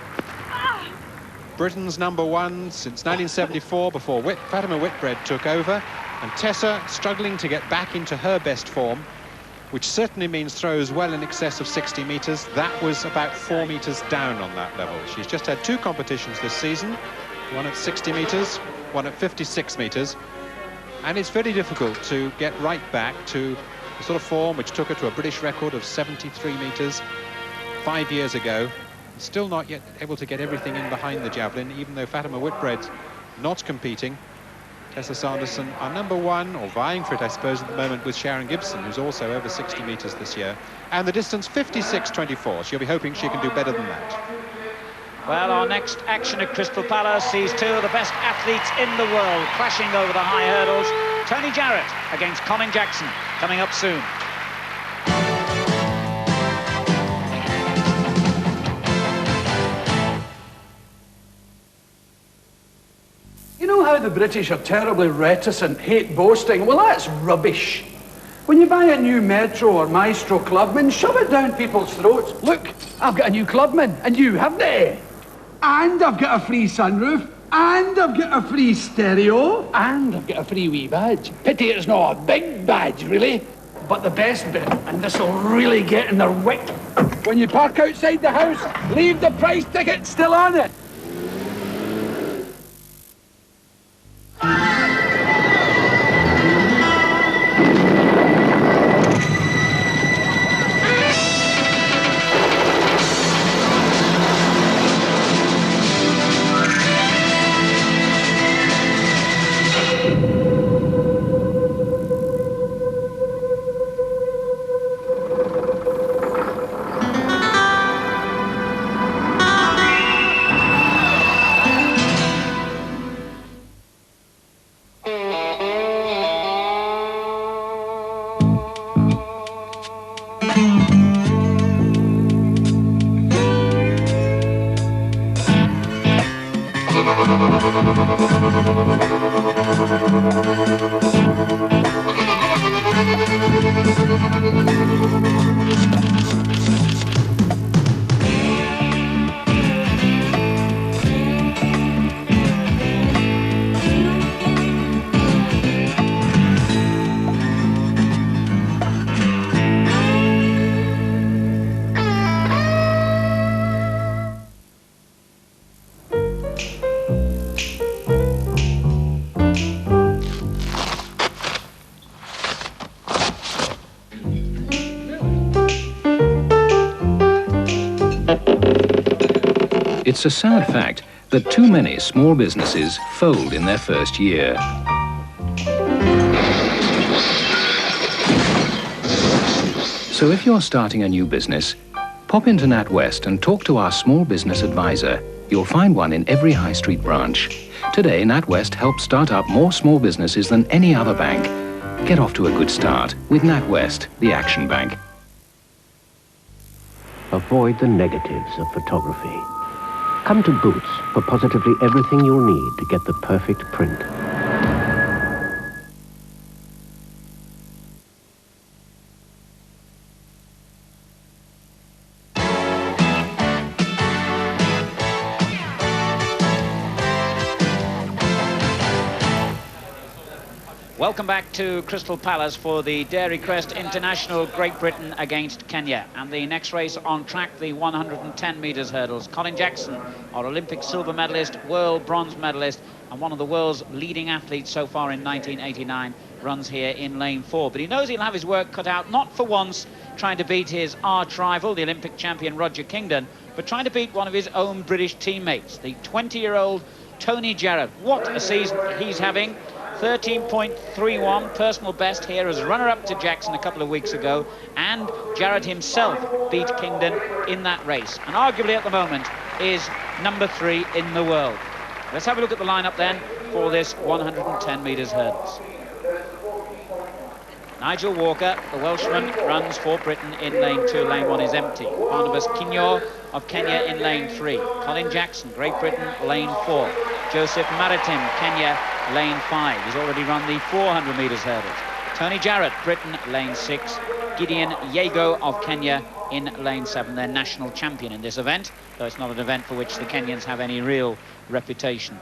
Speaker 4: Britain's #1 since 1974, before Fatima Whitbread took over, and Tessa struggling to get back into her best form, which certainly means throws well in excess of 60 metres. That was about 4 metres down on that level. She's just had 2 competitions this season, one at 60 metres, one at 56 metres, and it's very difficult to get right back to the sort of form which took her to a British record of 73 metres 5 years ago. Still not yet able to get everything in behind the javelin, even though Fatima Whitbread not competing. Tessa Sanderson are #1, or vying for it, I suppose, at the moment, with Sharon Gibson, who's also over 60 metres this year. And the distance 56.24. She'll be hoping she can do better than that.
Speaker 2: Well, our next action at Crystal Palace sees 2 of the best athletes in the world clashing over the high hurdles. Tony Jarrett against Colin Jackson, coming up soon.
Speaker 7: You know how the British are terribly reticent, hate boasting? Well, that's rubbish. When you buy a new Metro or Maestro Clubman, shove it down people's throats. Look, I've got a new Clubman, and you haven't they? And I've got a free sunroof, and I've got a free stereo, and I've got a free wee badge. Pity it's not a big badge, really. But the best bit, and this'll really get in their wick, when you park outside the house, leave the price ticket still on it.
Speaker 8: It's a sad fact that too many small businesses fold in their first year. So if you're starting a new business, pop into NatWest and talk to our small business advisor. You'll find one in every high street branch. Today, NatWest helps start up more small businesses than any other bank. Get off to a good start with NatWest, the Action Bank.
Speaker 9: Avoid the negatives of photography. Come to Boots for positively everything you'll need to get the perfect print.
Speaker 2: Welcome back to Crystal Palace for the Dairy Crest International, Great Britain against Kenya. And the next race on track, the 110 metres hurdles. Colin Jackson, our Olympic silver medalist, world bronze medalist, and one of the world's leading athletes so far in 1989, runs here in lane 4. But he knows he'll have his work cut out, not for once trying to beat his arch rival, the Olympic champion Roger Kingdon, but trying to beat one of his own British teammates, the 20-year-old Tony Jarrett. What a season he's having. 13.31 personal best here as runner-up to Jackson a couple of weeks ago, and Jarrett himself beat Kingdon in that race, and arguably at the moment is number 3 in the world. Let's have a look at the lineup then for this 110 metres hurdles. Nigel Walker, the Welshman, runs for Britain in lane 2. Lane 1 is empty. Barnabas Kinyor of Kenya in lane 3. Colin Jackson, Great Britain, lane 4. Joseph Maritim, Kenya, lane 5. He's already run the 400 metres hurdles. Tony Jarrett, Britain, lane 6. Gideon Yego of Kenya in lane 7. They're national champion in this event, though it's not an event for which the Kenyans have any real reputation.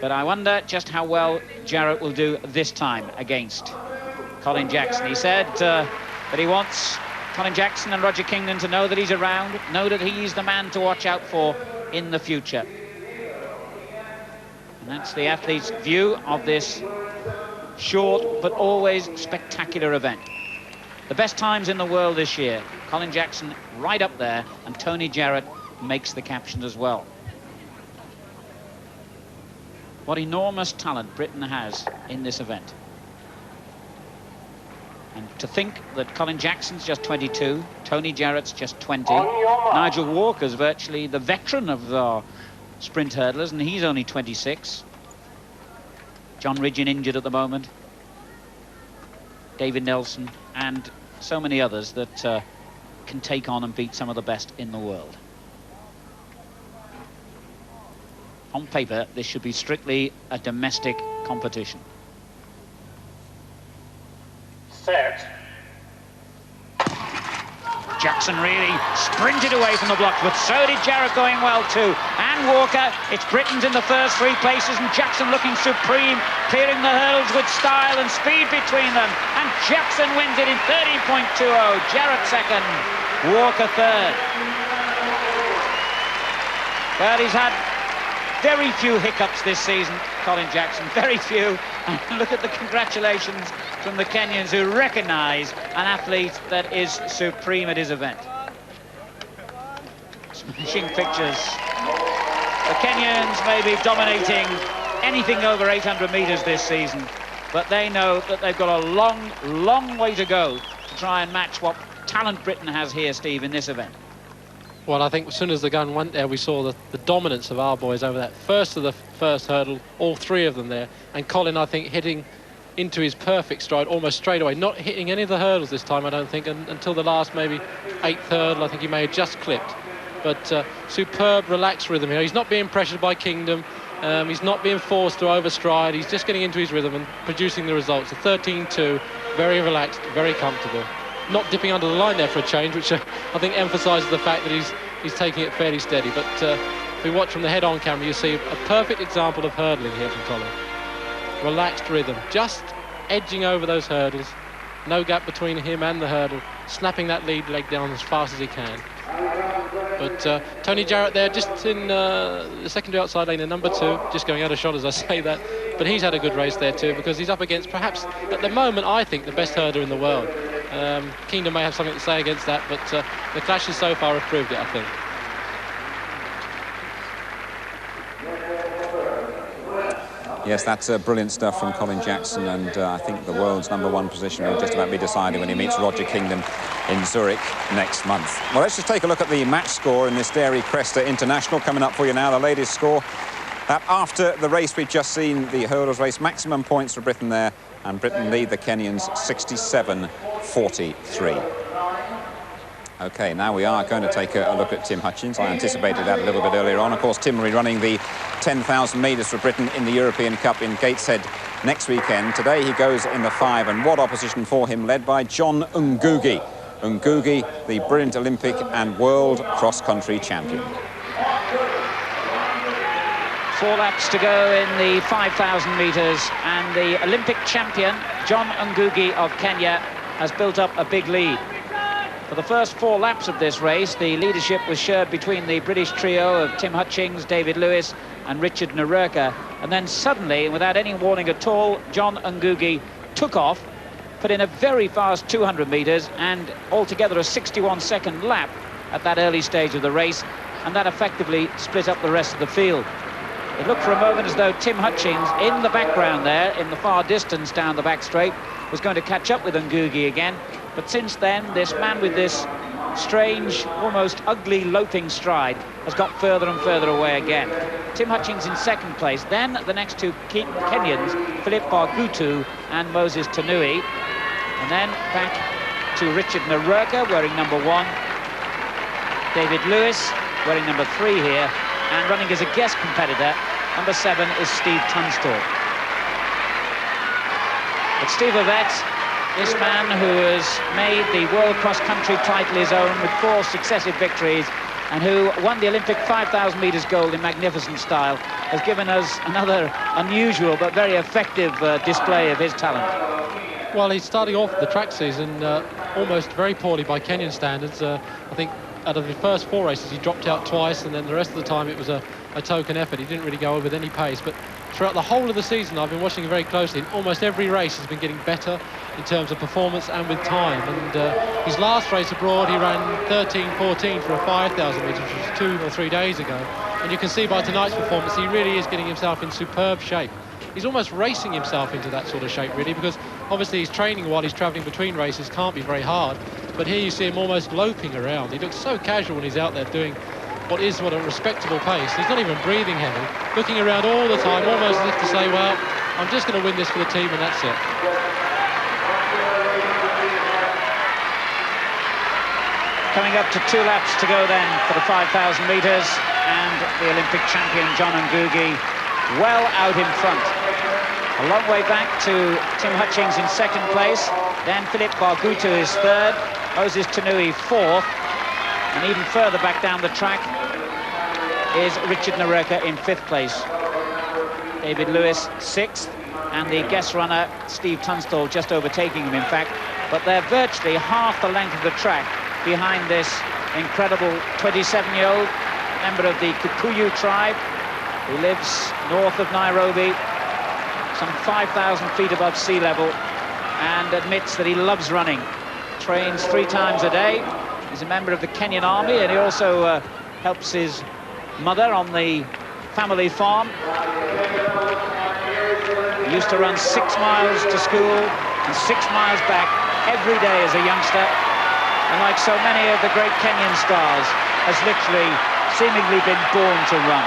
Speaker 2: But I wonder just how well Jarrett will do this time against Colin Jackson. He said that he wants Colin Jackson and Roger Kingdon to know that he's around, know that he's the man to watch out for in the future. And that's the athlete's view of this short but always spectacular event. The best times in the world this year. Colin Jackson right up there, and Tony Jarrett makes the caption as well. What enormous talent Britain has in this event. And to think that Colin Jackson's just 22, Tony Jarrett's just 20, Nigel Walker's virtually the veteran of our sprint hurdlers, and he's only 26. John Ridgeon injured at the moment. David Nelson, and so many others that can take on and beat some of the best in the world. On paper, this should be strictly a domestic competition.
Speaker 10: Set.
Speaker 2: Jackson really sprinted away from the blocks, but so did Jarrett, going well too. And Walker. It's Britain's in the first 3 places, and Jackson looking supreme, clearing the hurdles with style and speed between them. And Jackson wins it in 13.20. Jarrett second, Walker third. Well, he's had very few hiccups this season, Colin Jackson, very few. And look at the congratulations from the Kenyans, who recognise an athlete that is supreme at his event. Smashing pictures. The Kenyans may be dominating anything over 800 metres this season, but they know that they've got a long, long way to go to try and match what talent Britain has here, Steve, in this event.
Speaker 3: Well, I think as soon as the gun went there, we saw the dominance of our boys over that first hurdle, all 3 of them there. And Colin, I think, hitting into his perfect stride almost straight away, not hitting any of the hurdles this time, I don't think, until the last maybe 8th hurdle. I think he may have just clipped. But superb, relaxed rhythm here. He's not being pressured by Kingdom. He's not being forced to overstride. He's just getting into his rhythm and producing the results. A 13.2, very relaxed, very comfortable. Not dipping under the line there for a change, which I think emphasises the fact that he's taking it fairly steady. But if we watch from the head-on camera, you see a perfect example of hurdling here from Colin. Relaxed rhythm, just edging over those hurdles. No gap between him and the hurdle, snapping that lead leg down as fast as he can. But Tony Jarrett there, just in the secondary outside lane, the number 2, just going out of shot as I say that. But he's had a good race there too, because he's up against perhaps, at the moment, I think, the best hurdler in the world. Kingdom may have something to say against that, but the clashes so far have proved it, I think.
Speaker 1: Yes, that's brilliant stuff from Colin Jackson, and I think the world's #1 position will just about be decided when he meets Roger Kingdon in Zurich next month. Well, let's just take a look at the match score in this Dairy Crest International. Coming up for you now, the latest score. After the race we've just seen, the hurdles race, maximum points for Britain there, and Britain lead the Kenyans 67-43. OK, now we are going to take a look at Tim Hutchins. I anticipated that a little bit earlier on. Of course, Tim will be running the 10,000 metres for Britain in the European Cup in Gateshead next weekend. Today he goes in the 5, and what opposition for him, led by John Ngugi. Ngugi, the brilliant Olympic and world cross-country champion.
Speaker 2: 4 laps to go in the 5,000 metres, and the Olympic champion, John Ngugi of Kenya, has built up a big lead. For the first 4 laps of this race, the leadership was shared between the British trio of Tim Hutchings, David Lewis and Richard Nerurka. And then suddenly, without any warning at all, John Ngugi took off, put in a very fast 200 metres and altogether a 61-second lap at that early stage of the race, and that effectively split up the rest of the field. It looked for a moment as though Tim Hutchings, in the background there, in the far distance down the back straight, was going to catch up with Ngugi again. But since then, this man with this strange, almost ugly loping stride has got further and further away again. Tim Hutchings in 2nd place. Then the next 2 Kenyans, Philip Bargutu and Moses Tanui. And then back to Richard Nerurka, wearing number 1. David Lewis, wearing number 3 here. And running as a guest competitor, number 7 is Steve Tunstall. But Steve Ovett, this man who has made the World Cross Country title his own with 4 successive victories, and who won the Olympic 5,000 metres gold in magnificent style, has given us another unusual but very effective display of his talent.
Speaker 3: Well, he's starting off the track season almost very poorly by Kenyan standards. I think out of the first 4 races he dropped out twice, and then the rest of the time it was a token effort. He didn't really go with any pace, but throughout the whole of the season I've been watching him very closely, and almost every race has been getting better in terms of performance and with time. And his last race abroad he ran 13:14 for a 5,000 metres, which was 2 or 3 days ago, and you can see by tonight's performance he really is getting himself in superb shape. He's almost racing himself into that sort of shape, really, because obviously his training while he's travelling between races can't be very hard, but here you see him almost loping around. He looks so casual when he's out there doing what a respectable pace. He's not even breathing heavy, looking around all the time, almost as if to say, well, I'm just going to win this for the team and that's it.
Speaker 2: Coming up to 2 laps to go then for the 5,000 metres, and the Olympic champion John Ngugi well out in front. A long way back to Tim Hutchings in 2nd place, then Philippe Bargutu is 3rd, Moses Tanui 4th, and even further back down the track is Richard Nareka in 5th place. David Lewis 6th, and the guest runner Steve Tunstall just overtaking him, in fact, but they're virtually half the length of the track behind this incredible 27-year-old member of the Kikuyu tribe, who lives north of Nairobi, some 5,000 feet above sea level, and admits that he loves running. Trains 3 times a day. He's a member of the Kenyan Army, and he also helps his mother on the family farm. He used to run 6 miles to school and 6 miles back every day as a youngster, and like so many of the great Kenyan stars, has literally seemingly been born to run.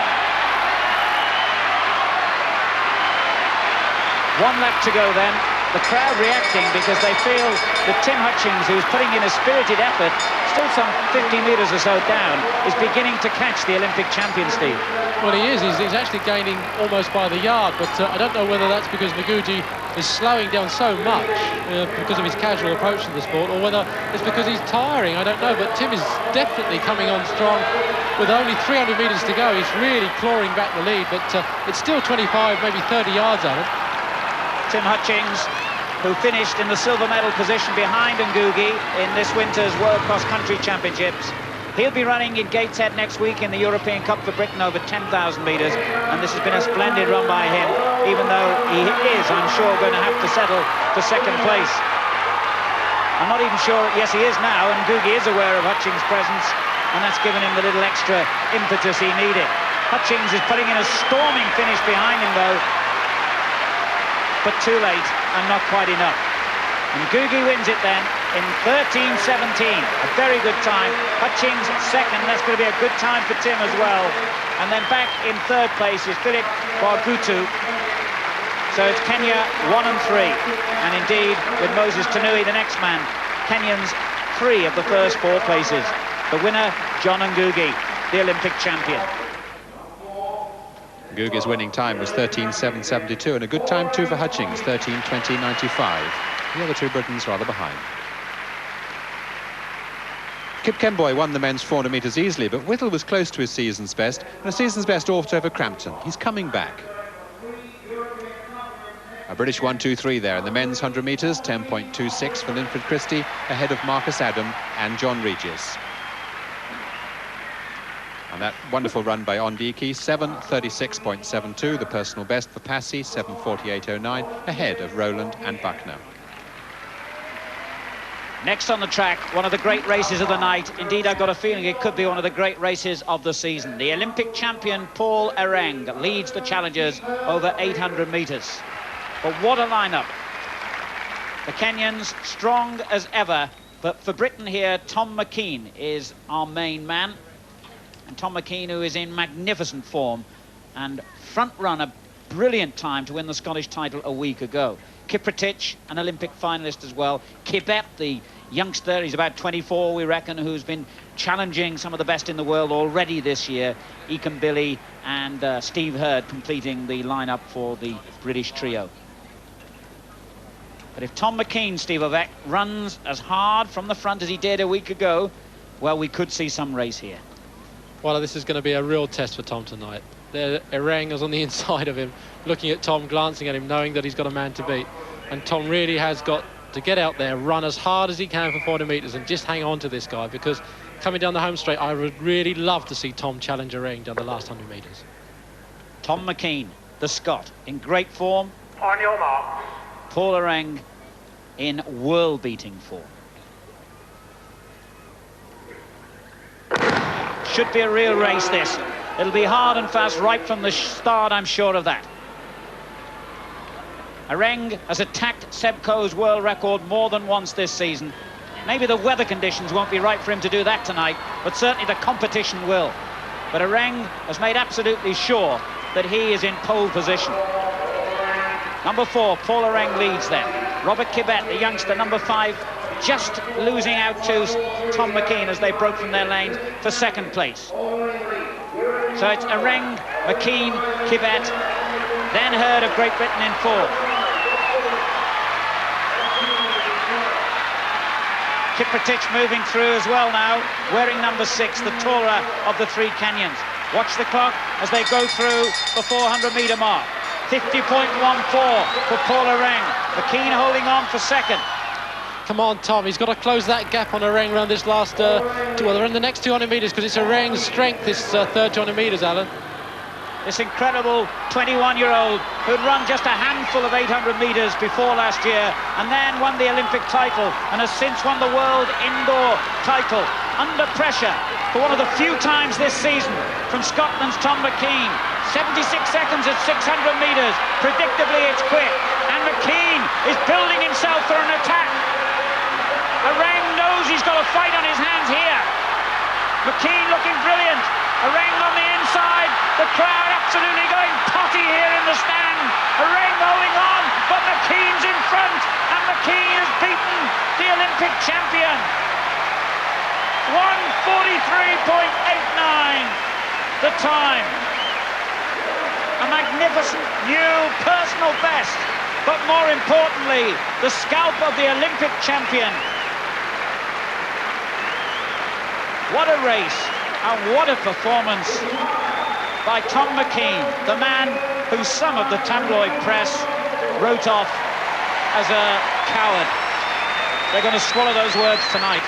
Speaker 2: 1 lap to go then. The crowd reacting because they feel that Tim Hutchings, who's putting in a spirited effort, still some 50 metres or so down, is beginning to catch the Olympic champion, Steve.
Speaker 3: Well, he is. He's actually gaining almost by the yard, but I don't know whether that's because Ngugi is slowing down so much because of his casual approach to the sport, or whether it's because he's tiring. I don't know, but Tim is definitely coming on strong. With only 300 metres to go, he's really clawing back the lead, but it's still 25, maybe 30 yards on it.
Speaker 2: Tim Hutchings, who finished in the silver medal position behind Ngugi in this winter's World Cross Country Championships. He'll be running in Gateshead next week in the European Cup for Britain over 10,000 metres, and this has been a splendid run by him, even though he is, I'm sure, going to have to settle for 2nd place. I'm not even sure, yes, he is now, and Ngugi is aware of Hutchings' presence, and that's given him the little extra impetus he needed. Hutchings is putting in a storming finish behind him, though, but too late and not quite enough. And Ngugi wins it then in 13:17, a very good time. Hutchings 2nd, that's going to be a good time for Tim as well. And then back in 3rd place is Philippe Bargutu. So it's Kenya 1 and 3. And indeed, with Moses Tanui, the next man, Kenyans 3 of the first 4 places. The winner, John Ngugi, the Olympic champion.
Speaker 4: Ngugi's winning time was 13:7.72, and a good time too for Hutchings, 13:20.95. The other 2 Britons rather behind. Kip Kemboy won the men's 400 metres easily, but Whittle was close to his season's best, and a season's best also over Crampton. He's coming back. A British 1-2-3 there in the men's 100 metres, 10.26 for Linford Christie, ahead of Marcus Adam and John Regis. And that wonderful run by Ondiki, 7:36.72, the personal best for Passy, 7:48.09, ahead of Rowland and Buckner.
Speaker 2: Next on the track, one of the great races of the night. Indeed, I've got a feeling it could be one of the great races of the season. The Olympic champion Paul Ereng leads the challengers over 800 metres. But what a lineup. The Kenyans strong as ever, but for Britain here, Tom McKean is our main man. And Tom McKean, who is in magnificent form and front run a brilliant time to win the Scottish title a week ago. Kiprotich, an Olympic finalist as well. Kibet, the youngster, he's about 24, we reckon, who's been challenging some of the best in the world already this year. Eakin Billy and Steve Hurd completing the lineup for the British trio. But if Tom McKean, Steve Ovek, runs as hard from the front as he did a week ago, well, we could see some race here.
Speaker 3: Well, this is going to be a real test for Tom tonight. Ereng is on the inside of him, looking at Tom, glancing at him, knowing that he's got a man to beat. And Tom really has got to get out there, run as hard as he can for 400 metres and just hang on to this guy, because coming down the home straight, I would really love to see Tom challenge Ereng down the last 100 metres.
Speaker 2: Tom McKean, the Scot, in great form.
Speaker 10: On your mark.
Speaker 2: Paul Ereng in world-beating form. Should be a real race, this. It'll be hard and fast right from the start, I'm sure of that. Ereng has attacked Seb Coe's world record more than once this season. Maybe the weather conditions won't be right for him to do that tonight, but certainly the competition will. But Ereng has made absolutely sure that he is in pole position. Number 4, Paul Ereng leads then. Robert Kibet, the youngster, number 5, just losing out to Tom McKean as they broke from their lanes for second place. So it's Ereng, McKean, Kibet, then Hurd of Great Britain in 4. Kiprotich moving through as well now, wearing number 6, the taller of the 3 Kenyans. Watch the clock as they go through the 400-metre mark. 50.14 for Paul Ereng. McKean holding on for second.
Speaker 3: Come on, Tom, he's got to close that gap on Ereng around this last, well, they're in the next 200 metres, because it's Ereng's strength, this third 200 metres, Alan.
Speaker 2: This incredible 21-year-old who'd run just a handful of 800 metres before last year and then won the Olympic title and has since won the world indoor title under pressure for one of the few times this season from Scotland's Tom McKean. 76 seconds at 600 metres. Predictably, it's quick. And McKean is building himself for an attack. Ereng knows he's got a fight on his hands here. McKean looking brilliant. Ereng on the inside. The crowd absolutely going potty here in the stand. Ereng holding on, but McKean's in front. And McKean has beaten the Olympic champion. 1:43.89 the time. A magnificent new personal best, but more importantly, the scalp of the Olympic champion. What a race, and what a performance by Tom McKean, the man who some of the tabloid press wrote off as a coward. They're going to swallow those words tonight.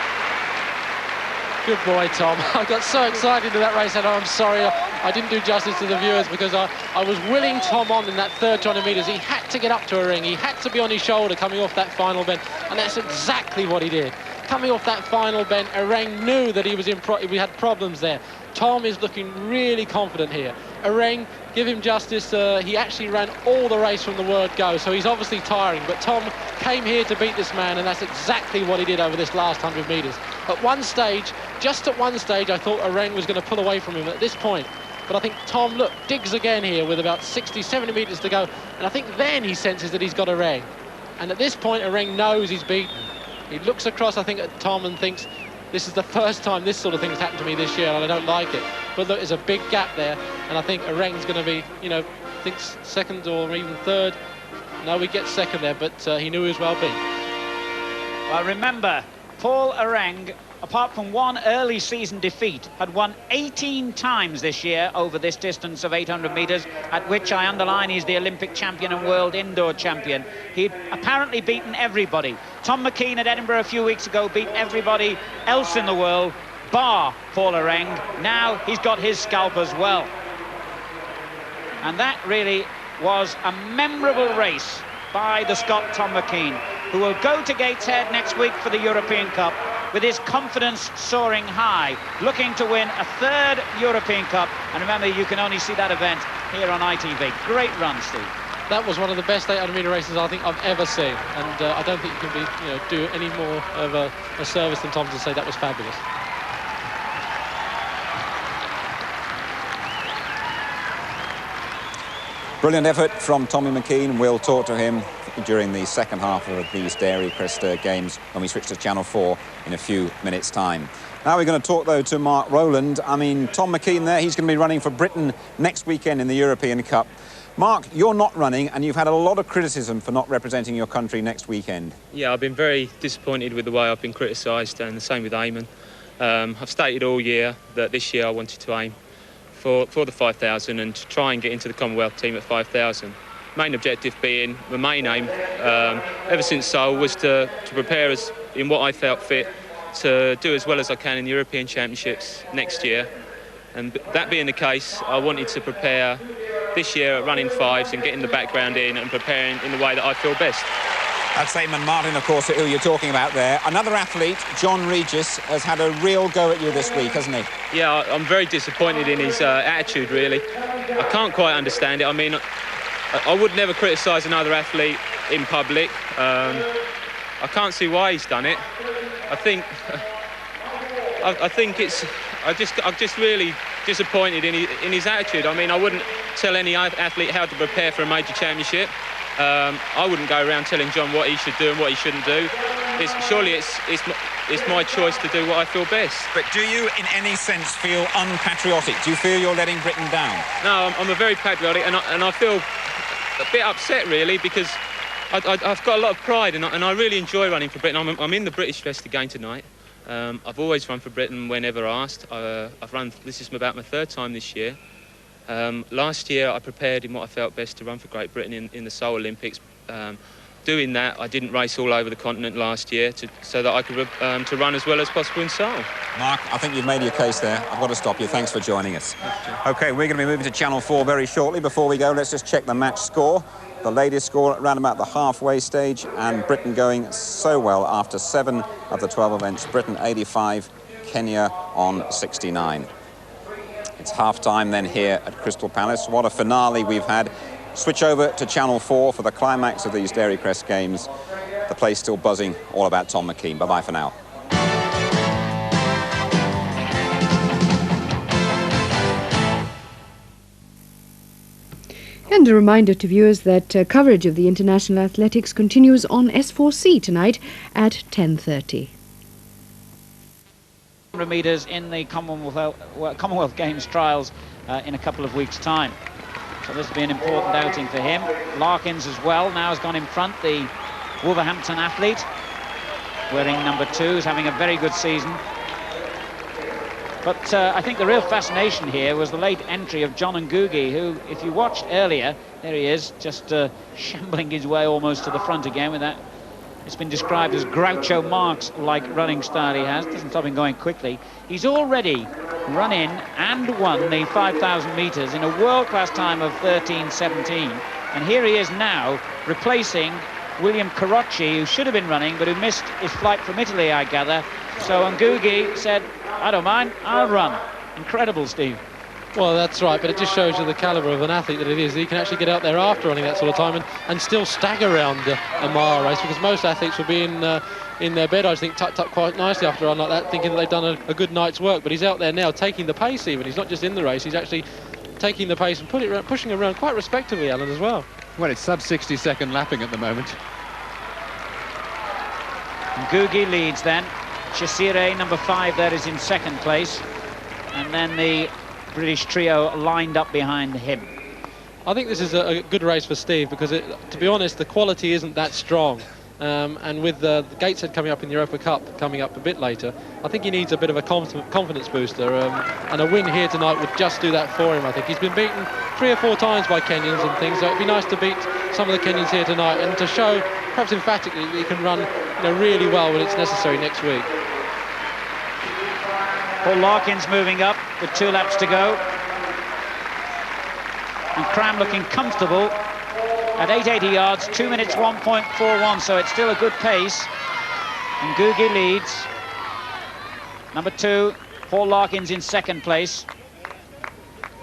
Speaker 3: Good boy, Tom. I got so excited to that race, and I'm sorry I didn't do justice to the viewers, because I was willing Tom on in that third 200 metres. He had to get up to Ereng. He had to be on his shoulder coming off that final bend, and that's exactly what he did. Coming off that final bend, Ereng knew that he was we had problems there. Tom is looking really confident here. Ereng, give him justice. He actually ran all the race from the word go, so he's obviously tiring. But Tom came here to beat this man, and that's exactly what he did over this last 100 metres. At one stage, just at one stage, I thought Ereng was going to pull away from him at this point. But I think Tom, look, digs again here with about 60, 70 metres to go. And I think then he senses that he's got Ereng. And at this point, Ereng knows he's beaten. He looks across, I think, at Tom and thinks, this is the first time this sort of thing has happened to me this year, and I don't like it. But look, there's a big gap there, and I think Ereng's going to be, you know, thinks second or even third. No, he gets second there, but he knew he was well beat.
Speaker 2: Well, remember, Paul Ereng, apart from one early season defeat, had won 18 times this year over this distance of 800 metres, at which I underline he's the Olympic champion and world indoor champion. He'd apparently beaten everybody. Tom McKean at Edinburgh a few weeks ago beat everybody else in the world, bar Paul Ereng. Now he's got his scalp as well. And that really was a memorable race by the Scot Tom McKean, who will go to Gateshead next week for the European Cup with his confidence soaring high, looking to win a third European Cup. And remember, you can only see that event here on ITV. Great run, Steve.
Speaker 3: That was one of the best 800-metre races I think I've ever seen, and I don't think you can do any more of a service than Tom to say that was fabulous.
Speaker 1: Brilliant effort from Tommy McKean. We'll talk to him during the second half of these Dairy Crest games when we switch to Channel 4 in a few minutes' time. Now we're going to talk, though, to Mark Rowland. I mean, Tom McKean there, he's going to be running for Britain next weekend in the European Cup. Mark, you're not running, and you've had a lot of criticism for not representing your country next weekend.
Speaker 11: Yeah, I've been very disappointed with the way I've been criticised, and the same with Eamon. I've stated all year that this year I wanted to aim for the 5,000 and to try and get into the Commonwealth team at 5,000. Main objective being, the main aim, ever since Seoul, was to prepare us in what I felt fit to do as well as I can in the European Championships next year. And that being the case, I wanted to prepare this year at running 5s and getting the background in and preparing in the way that I feel best.
Speaker 1: That's Eamon Martin, of course, who you're talking about there. Another athlete, John Regis, has had a real go at you this week, hasn't he?
Speaker 11: Yeah, I'm very disappointed in his attitude, really. I can't quite understand it. I mean, I would never criticise another athlete in public. I can't see why he's done it. I'm just really disappointed in his attitude. I mean, I wouldn't tell any athlete how to prepare for a major championship. I wouldn't go around telling John what he should do and what he shouldn't do. Surely it's my choice to do what I feel best.
Speaker 1: But do you, in any sense, feel unpatriotic? Do you feel you're letting Britain down?
Speaker 11: No, I'm a very patriotic, and I feel a bit upset, really, because I've got a lot of pride, and I really enjoy running for Britain. I'm in the British Crest again tonight. I've always run for Britain whenever asked. This is about my 3rd time this year. Last year I prepared in what I felt best to run for Great Britain in the Seoul Olympics. Doing that, I didn't race all over the continent last year so that I could to run as well as possible in Seoul.
Speaker 1: Mark, I think you've made your case there. I've got to stop you. Thanks for joining us. OK, we're going to be moving to Channel 4 very shortly. Before we go, let's just check the match score. The latest score around about the halfway stage, and Britain going so well after 7 of the 12 events. Britain 85, Kenya on 69. It's half-time then here at Crystal Palace. What a finale we've had. Switch over to Channel 4 for the climax of these Dairy Crest games. The place still buzzing, all about Tom McKean. Bye-bye for now.
Speaker 12: And a reminder to viewers that coverage of the international athletics continues on S4C tonight at 10:30.
Speaker 2: 100 metres in the Commonwealth Games trials in a couple of weeks' time. So this will be an important outing for him. Larkins as well now has gone in front, the Wolverhampton athlete, wearing number 2, is having a very good season. But I think the real fascination here was the late entry of John Ngugi, who, if you watched earlier, there he is, just shambling his way almost to the front again with that. It's been described as Groucho Marx-like running style he has. Doesn't stop him going quickly. He's already run in and won the 5,000 metres in a world-class time of 13:17. And here he is now replacing William Carocci, who should have been running, but who missed his flight from Italy, I gather. So Ngugi said, I don't mind, I'll run. Incredible, Steve.
Speaker 3: Well, that's right, but it just shows you the calibre of an athlete that it is. He can actually get out there after running that sort of time and still stagger around a mile race, because most athletes will be in their bed, I think, tucked up quite nicely after a run like that, thinking that they've done a good night's work. But he's out there now taking the pace even. He's not just in the race, he's actually taking the pace and pushing around quite respectively, Alan, as well.
Speaker 4: Well, it's sub-60-second lapping at the moment.
Speaker 2: Ngugi leads then. Chisire, number 5, there is in 2nd place. And then the British trio lined up behind him.
Speaker 3: I think this is a good race for Steve, because, to be honest, the quality isn't that strong. And with the Gateshead coming up in the Europa Cup coming up a bit later, I think he needs a bit of a confidence booster. And a win here tonight would just do that for him, I think. He's been beaten 3 or 4 times by Kenyans and things, so it'd be nice to beat some of the Kenyans here tonight and to show, perhaps emphatically, that he can run really well when it's necessary next week.
Speaker 2: Paul Larkins moving up with 2 laps to go. And Cram looking comfortable at 880 yards, 2 minutes 1.41, so it's still a good pace. And Ngugi leads. Number 2, Paul Larkins in 2nd place.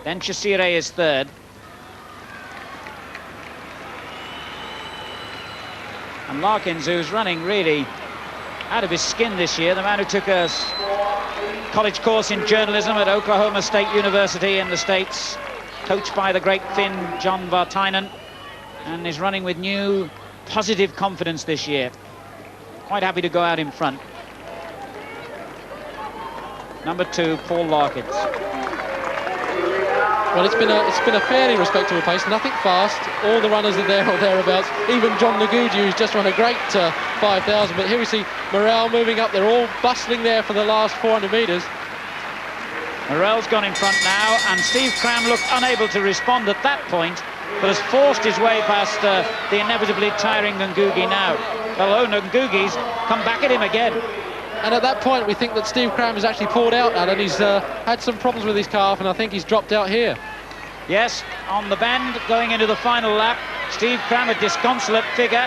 Speaker 2: Then Chisire is 3rd. And Larkins, who's running really out of his skin this year, the man who took a college course in journalism at Oklahoma State University in the States, coached by the great Finn John Vartainen, and is running with new positive confidence this year. Quite happy to go out in front. Number 2, Paul Larkins.
Speaker 3: Well, it's been a fairly respectable pace, nothing fast. All the runners are there or thereabouts. Even John Ngugi, who's just run a great 5,000. But here we see Morel moving up. They're all bustling there for the last 400 metres.
Speaker 2: Morel's gone in front now, and Steve Cram looked unable to respond at that point, but has forced his way past the inevitably tiring Ngugi now. Well, Ngugi's come back at him again.
Speaker 3: And at that point, we think that Steve Cram has actually pulled out, and he's had some problems with his calf, and I think he's dropped out here.
Speaker 2: Yes, on the bend, going into the final lap, Steve Cram, a disconsolate figure,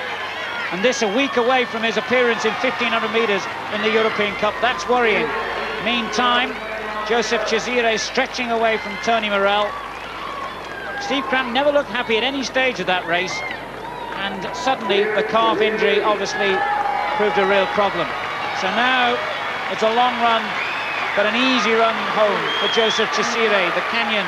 Speaker 2: and this a week away from his appearance in 1,500 metres in the European Cup. That's worrying. Meantime, Joseph Cesire stretching away from Tony Morel. Steve Cram never looked happy at any stage of that race, and suddenly the calf injury obviously proved a real problem. So now it's a long run, but an easy run home for Joseph Cesire, the Kenyan.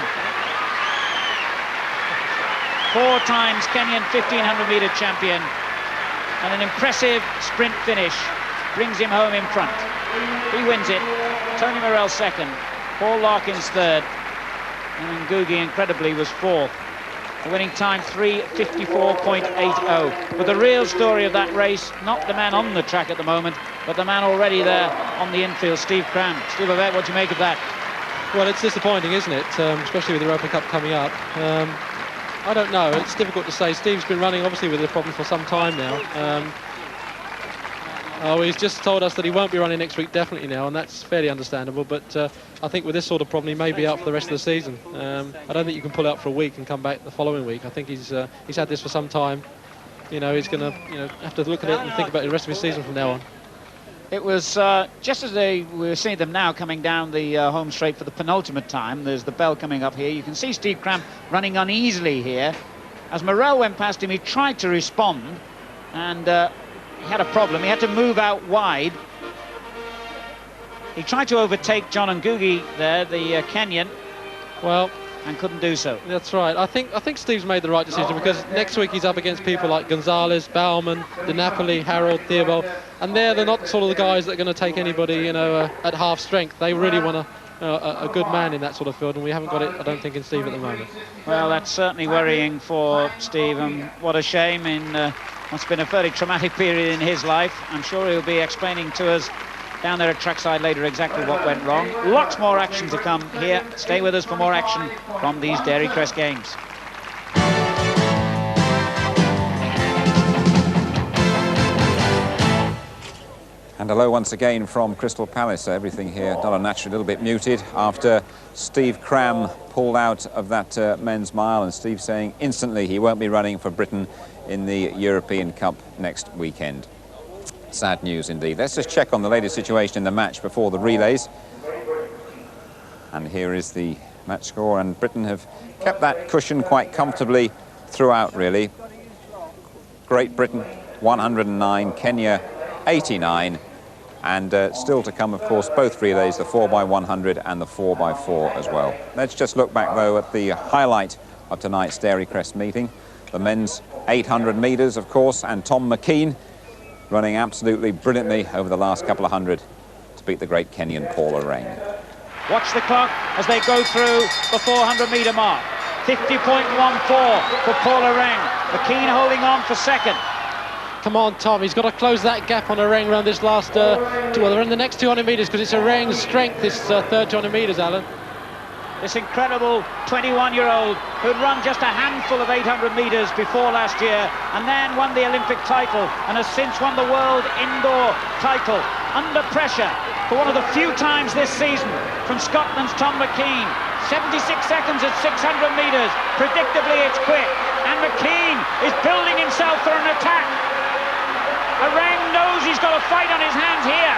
Speaker 2: 4 times Kenyan 1,500 metre champion, and an impressive sprint finish brings him home in front. He wins it. Tony Morel second, Paul Larkins third, and Ngugi incredibly was fourth. The winning time 3:54.80. But the real story of that race, not the man on the track at the moment, but the man already there on the infield, Steve Cram. Steve Ovett, what do you make of that?
Speaker 3: Well, it's disappointing, isn't it? Especially with the Europa Cup coming up. I don't know. It's difficult to say. Steve's been running, obviously, with the problem for some time now. He's just told us that he won't be running next week, definitely now, and that's fairly understandable. But I think with this sort of problem, he may be out for the rest of the season. I don't think you can pull out for a week and come back the following week. I think he's had this for some time. He's going to have to look at it and think about the rest of his season from now on.
Speaker 2: It was just as we're seeing them now coming down the home straight for the penultimate time. There's the bell coming up here. You can see Steve Cram running uneasily here. As Morel went past him, he tried to respond, and he had a problem. He had to move out wide. He tried to overtake John Ngugi there, the Kenyan, and couldn't do so.
Speaker 3: That's right. I think Steve's made the right decision, because next week he's up against people like Gonzalez, Baumann, Di Napoli, Harold, Theobald, and they're not sort of the guys that are going to take anybody, at half strength. They really want a good man in that sort of field, and we haven't got it, I don't think, in Steve at the moment.
Speaker 2: Well, that's certainly worrying for Steve, and what a shame in what's been a fairly traumatic period in his life. I'm sure he'll be explaining to us down there at trackside later exactly what went wrong. Lots more action to come here. Stay with us for more action from these Dairy Crest Games.
Speaker 1: And hello once again from Crystal Palace. Everything here done unnaturally, a little bit muted after Steve Cram pulled out of that men's mile, and Steve saying instantly he won't be running for Britain in the European Cup next weekend. Sad news indeed. Let's just check on the latest situation in the match before the relays. And here is the match score, and Britain have kept that cushion quite comfortably throughout, really. Great Britain 109, Kenya 89, and still to come, of course, both relays, the 4x100 and the 4x4 as well. Let's just look back, though, at the highlight of tonight's Dairy Crest meeting. The men's 800 metres, of course, and Tom McKean running absolutely brilliantly over the last couple of hundred to beat the great Kenyan Paul Oreng.
Speaker 2: Watch the clock as they go through the 400-metre mark. 50.14 for Paul Oreng. McKean holding on for second.
Speaker 3: Come on, Tom, he's got to close that gap on Oreng around this last, they're in the next 200 metres, because it's Oreng's strength, this third 200 metres, Alan.
Speaker 2: This incredible 21-year-old who'd run just a handful of 800 metres before last year, and then won the Olympic title, and has since won the world indoor title under pressure for one of the few times this season from Scotland's Tom McKean. 76 seconds at 600 metres. Predictably, it's quick, and McKean is building himself for an attack. Oreng knows he's got a fight on his hands here.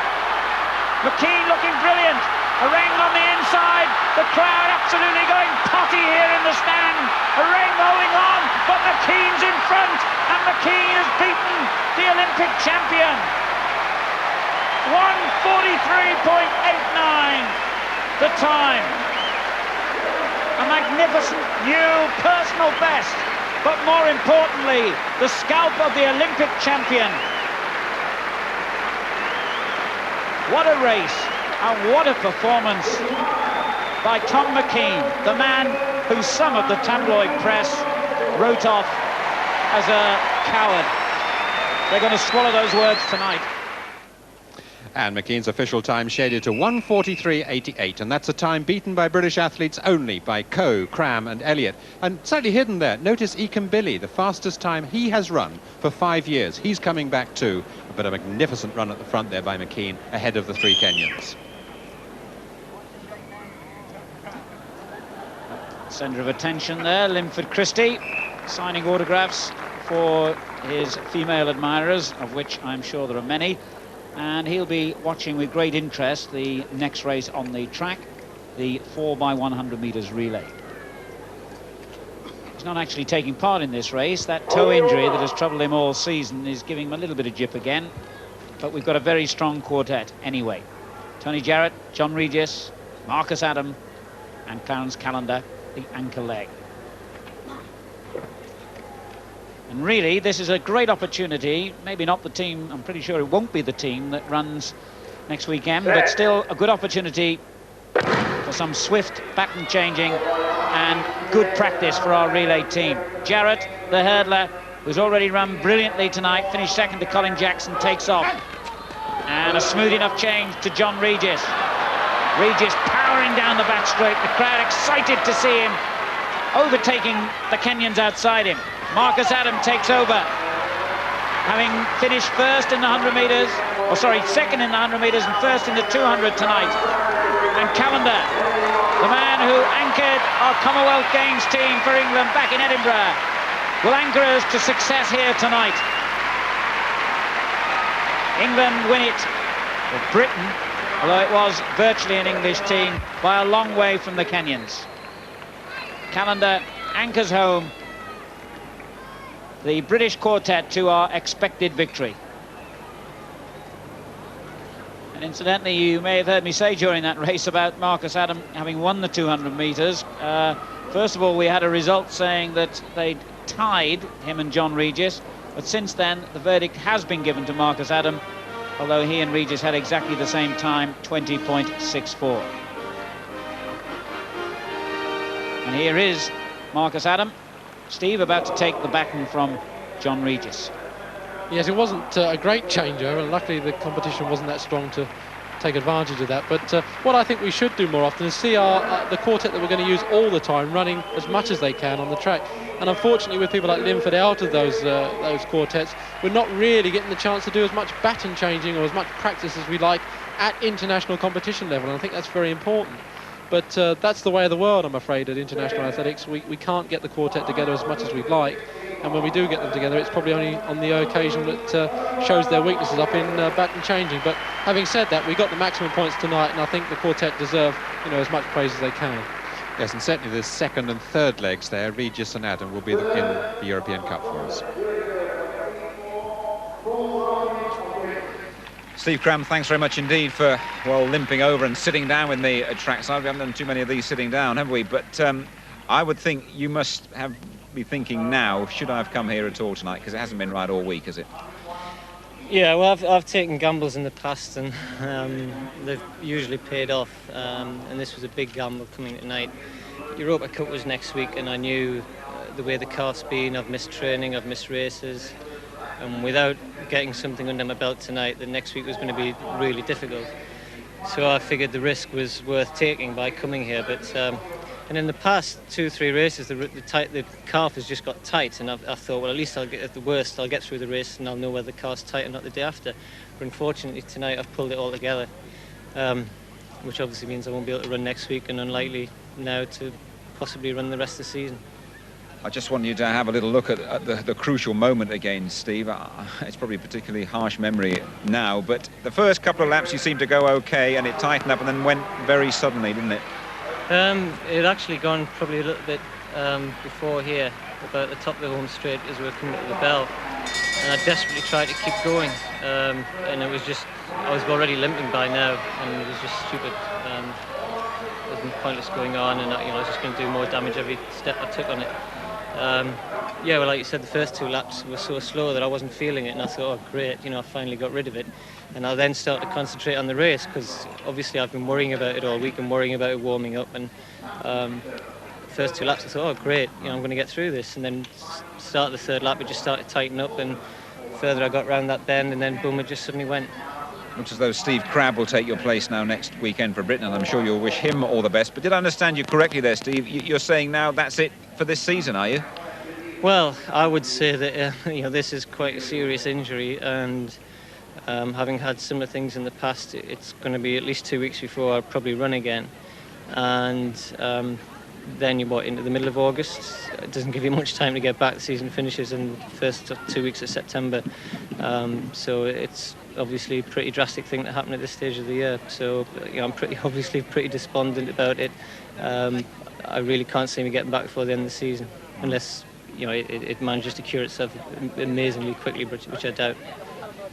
Speaker 2: McKean looking brilliant. Oreng on the inside. The crowd absolutely going potty here in the stand. Oreng holding on, but McKean's in front, and McKean has beaten the Olympic champion. 1:43.89 the time. A magnificent new personal best, but more importantly, the scalp of the Olympic champion. What a race, and what a performance by Tom McKean, the man who some of the tabloid press wrote off as a coward. They're going to swallow those words tonight.
Speaker 4: And McKean's official time shaded to 1:43.88, and that's a time beaten by British athletes only by Coe, Cram and Elliott. And slightly hidden there, notice Billy, the fastest time he has run for 5 years. He's coming back too, but a magnificent run at the front there by McKean, ahead of the 3 Kenyans.
Speaker 2: Centre of attention there, Linford Christie, signing autographs for his female admirers, of which I'm sure there are many. And he'll be watching with great interest the next race on the track, the 4x100 metres relay. He's not actually taking part in this race. That toe injury that has troubled him all season is giving him a little bit of jip again. But we've got a very strong quartet anyway. Tony Jarrett, John Regis, Marcus Adam and Clarence Callender, the anchor leg. And really, this is a great opportunity. Maybe not the team, I'm pretty sure it won't be the team that runs next weekend, but still a good opportunity for some swift baton changing and good practice for our relay team. Jarrett, the hurdler, who's already run brilliantly tonight, finished second to Colin Jackson, takes off. And a smooth enough change to John Regis. Regis powering down the back straight, the crowd excited to see him overtaking the Kenyans outside him. Marcus Adam takes over, having finished first in the 100 metres, or sorry, second in the 100 metres and first in the 200 tonight. And Callender, the man who anchored our Commonwealth Games team for England back in Edinburgh, will anchor us to success here tonight. England win it, or Britain, although it was virtually an English team, by a long way from the Kenyans. Callender anchors home the British quartet to our expected victory. And incidentally, you may have heard me say during that race about Marcus Adam having won the 200 metres. First of all, we had a result saying that they'd tied, him and John Regis, but since then the verdict has been given to Marcus Adam, although he and Regis had exactly the same time, 20.64. And here is Marcus Adam. Steve about to take the baton from John Regis.
Speaker 3: Yes, it wasn't a great changeover, and luckily the competition wasn't that strong to take advantage of that. But what I think we should do more often is see the quartet that we're going to use all the time running as much as they can on the track. And unfortunately, with people like Linford out of those quartets, we're not really getting the chance to do as much baton changing or as much practice as we like at international competition level, and I think that's very important. But that's the way of the world, I'm afraid, at international athletics. We can't get the quartet together as much as we'd like. And when we do get them together, it's probably only on the occasion that shows their weaknesses up in baton changing. But having said that, we got the maximum points tonight, and I think the quartet deserve, as much praise as they can.
Speaker 4: Yes, and certainly the second and third legs there, Regis and Adam, will be in the European Cup for us.
Speaker 5: Steve Cram, thanks very much indeed for, well, limping over and sitting down with me at trackside. We haven't done too many of these sitting down, have we? But I would think you must be thinking now, should I have come here at all tonight? Because it hasn't been right all week, has it?
Speaker 13: Yeah, well, I've taken gambles in the past, and they've usually paid off. And this was a big gamble coming tonight. Europa Cup was next week, and I knew the way the car's been. I've missed training, I've missed races. And without getting something under my belt tonight, the next week was going to be really difficult. So I figured the risk was worth taking by coming here. But and in the past 2-3 races, the calf has just got tight, and I thought, well, at least I'll get, at the worst, I'll get through the race and I'll know whether the car's tight or not the day after. But unfortunately tonight I've pulled it all together, which obviously means I won't be able to run next week, and unlikely now to possibly run the rest of the season.
Speaker 5: I just want you to have a little look at the crucial moment again, Steve. It's probably a particularly harsh memory now, but the first couple of laps you seemed to go okay, and it tightened up and then went very suddenly, didn't it?
Speaker 13: It had actually gone probably a little bit before here, about the top of the home straight as we were coming to the bell, and I desperately tried to keep going, and it was just, I was already limping by now, and it was just stupid. It was pointless going on, and I was just going to do more damage every step I took on it. Yeah, well, like you said, the first 2 laps were so slow that I wasn't feeling it, and I thought, oh great, I finally got rid of it. And I then started to concentrate on the race, because obviously I've been worrying about it all week and worrying about it warming up, and first 2 laps I thought, oh great, I'm going to get through this, and then start the third lap it just started to tighten up, and further I got round that bend, and then boom, it just suddenly went.
Speaker 5: Looks as though Steve Crabb will take your place now next weekend for Britain, and I'm sure you'll wish him all the best. But did I understand you correctly there, Steve? You're saying now that's it for this season, are you?
Speaker 13: Well, I would say that this is quite a serious injury, and having had similar things in the past, it's going to be at least 2 weeks before I'll probably run again. And then you're into the middle of August. It doesn't give you much time to get back. The season finishes in the first 2 weeks of September. So it's obviously a pretty drastic thing to happen at this stage of the year. So I'm pretty despondent about it. I really can't see me getting back before the end of the season, unless it manages to cure itself amazingly quickly, which I doubt.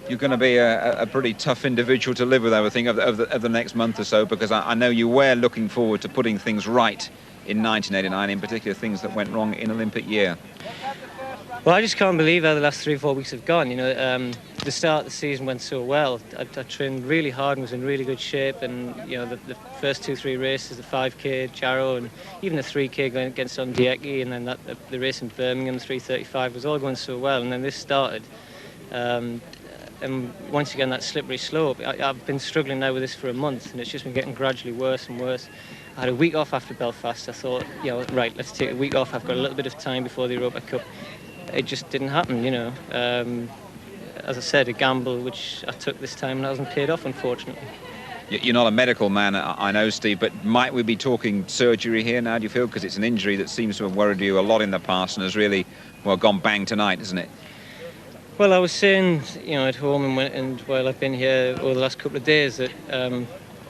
Speaker 5: You're going to be a pretty tough individual to live with, I would think, of the next month or so, because I know you were looking forward to putting things right in 1989, in particular things that went wrong in Olympic year.
Speaker 13: Well, I just can't believe how the last 3 or 4 weeks have gone. The start of the season went so well. I trained really hard and was in really good shape, and the first 2-3 races, the 5k, Jarrow, and even the 3k going against Ondieki, and then the race in Birmingham, the 3:35, was all going so well, and then this started. And once again, that slippery slope. I've been struggling now with this for a month, and it's just been getting gradually worse and worse. I had a week off after Belfast. I thought, right, let's take a week off. I've got a little bit of time before the Europa Cup. It just didn't happen, As I said, a gamble which I took this time and hasn't paid off, unfortunately.
Speaker 5: You're not a medical man, I know, Steve, but might we be talking surgery here now, do you feel? Because it's an injury that seems to have worried you a lot in the past and has really, gone bang tonight, isn't it?
Speaker 13: Well, I was saying, at home and while I've been here over the last couple of days that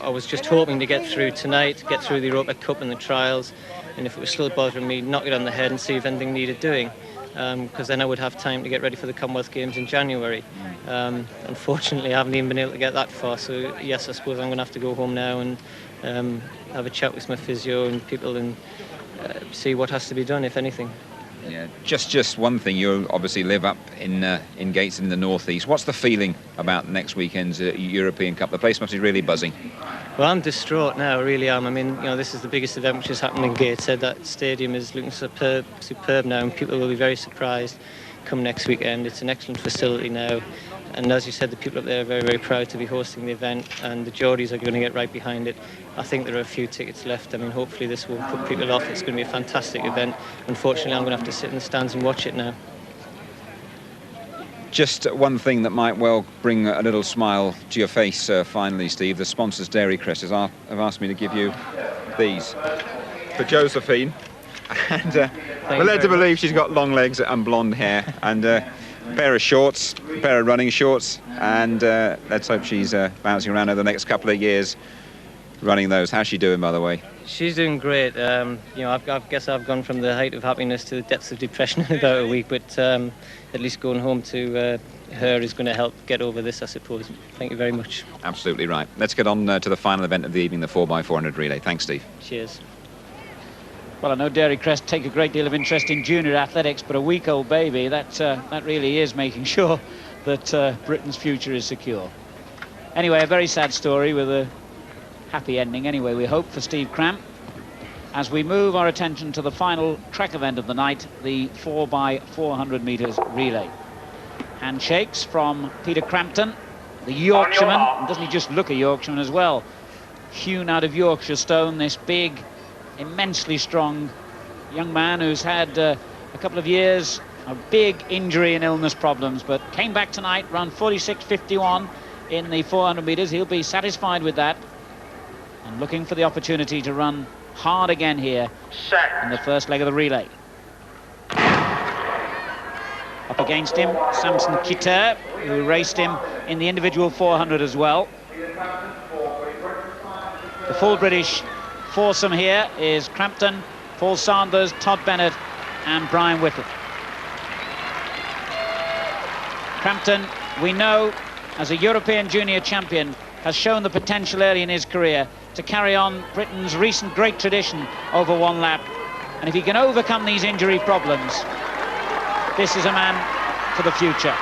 Speaker 13: I was just hoping to get through tonight, get through the Europa Cup and the trials, and if it was still bothering me, knock it on the head and see if anything needed doing, because then I would have time to get ready for the Commonwealth Games in January. Unfortunately, I haven't even been able to get that far, so yes, I suppose I'm going to have to go home now and have a chat with my physio and people and see what has to be done, if anything.
Speaker 5: Yeah, just one thing. You obviously live up in Gateshead in the northeast. What's the feeling about next weekend's European Cup? The place must be really buzzing.
Speaker 13: Well, I'm distraught now, I really am. I mean, this is the biggest event which has happened in Gateshead. That stadium is looking superb now, and people will be very surprised come next weekend. It's an excellent facility now, and as you said, the people up there are very, very proud to be hosting the event, and the Geordies are going to get right behind it. I think there are a few tickets left. I mean, hopefully this won't put people off. It's going to be a fantastic event. Unfortunately, I'm going to have to sit in the stands and watch it now.
Speaker 5: Just one thing that might well bring a little smile to your face finally, Steve. The sponsors, Dairy Crest, have asked me to give you these for Josephine. And we're led to believe she's got long legs and blonde hair, and a pair of shorts, a pair of running shorts, and let's hope she's bouncing around over the next couple of years running those. How's she doing, by the way?
Speaker 13: She's doing great. I guess I've gone from the height of happiness to the depths of depression in about a week, but at least going home to her is going to help get over this, I suppose. Thank you very much.
Speaker 5: Absolutely right. Let's get on to the final event of the evening, the 4x400 relay. Thanks, Steve.
Speaker 13: Cheers.
Speaker 2: Well, I know Dairy Crest take a great deal of interest in junior athletics, but a week-old baby, that really is making sure that Britain's future is secure. Anyway, a very sad story with a happy ending, anyway, we hope, for Steve Cramp. As we move our attention to the final track event of the night, the 4x400 metres relay. Handshakes from Peter Crampton, the Yorkshireman. And doesn't he just look a Yorkshireman as well? Hewn out of Yorkshire stone, this big, immensely strong young man who's had a couple of years of big injury and illness problems, but came back tonight, ran 46.51 in the 400 metres. He'll be satisfied with that and looking for the opportunity to run hard again here in the first leg of the relay. Up against him, Samson Kitter, who raced him in the individual 400 as well. The full British foursome here is Crampton, Paul Sanders, Todd Bennett and Brian Whittle. Crampton, we know, as a European junior champion, has shown the potential early in his career to carry on Britain's recent great tradition over one lap. And if he can overcome these injury problems, this is a man for the future.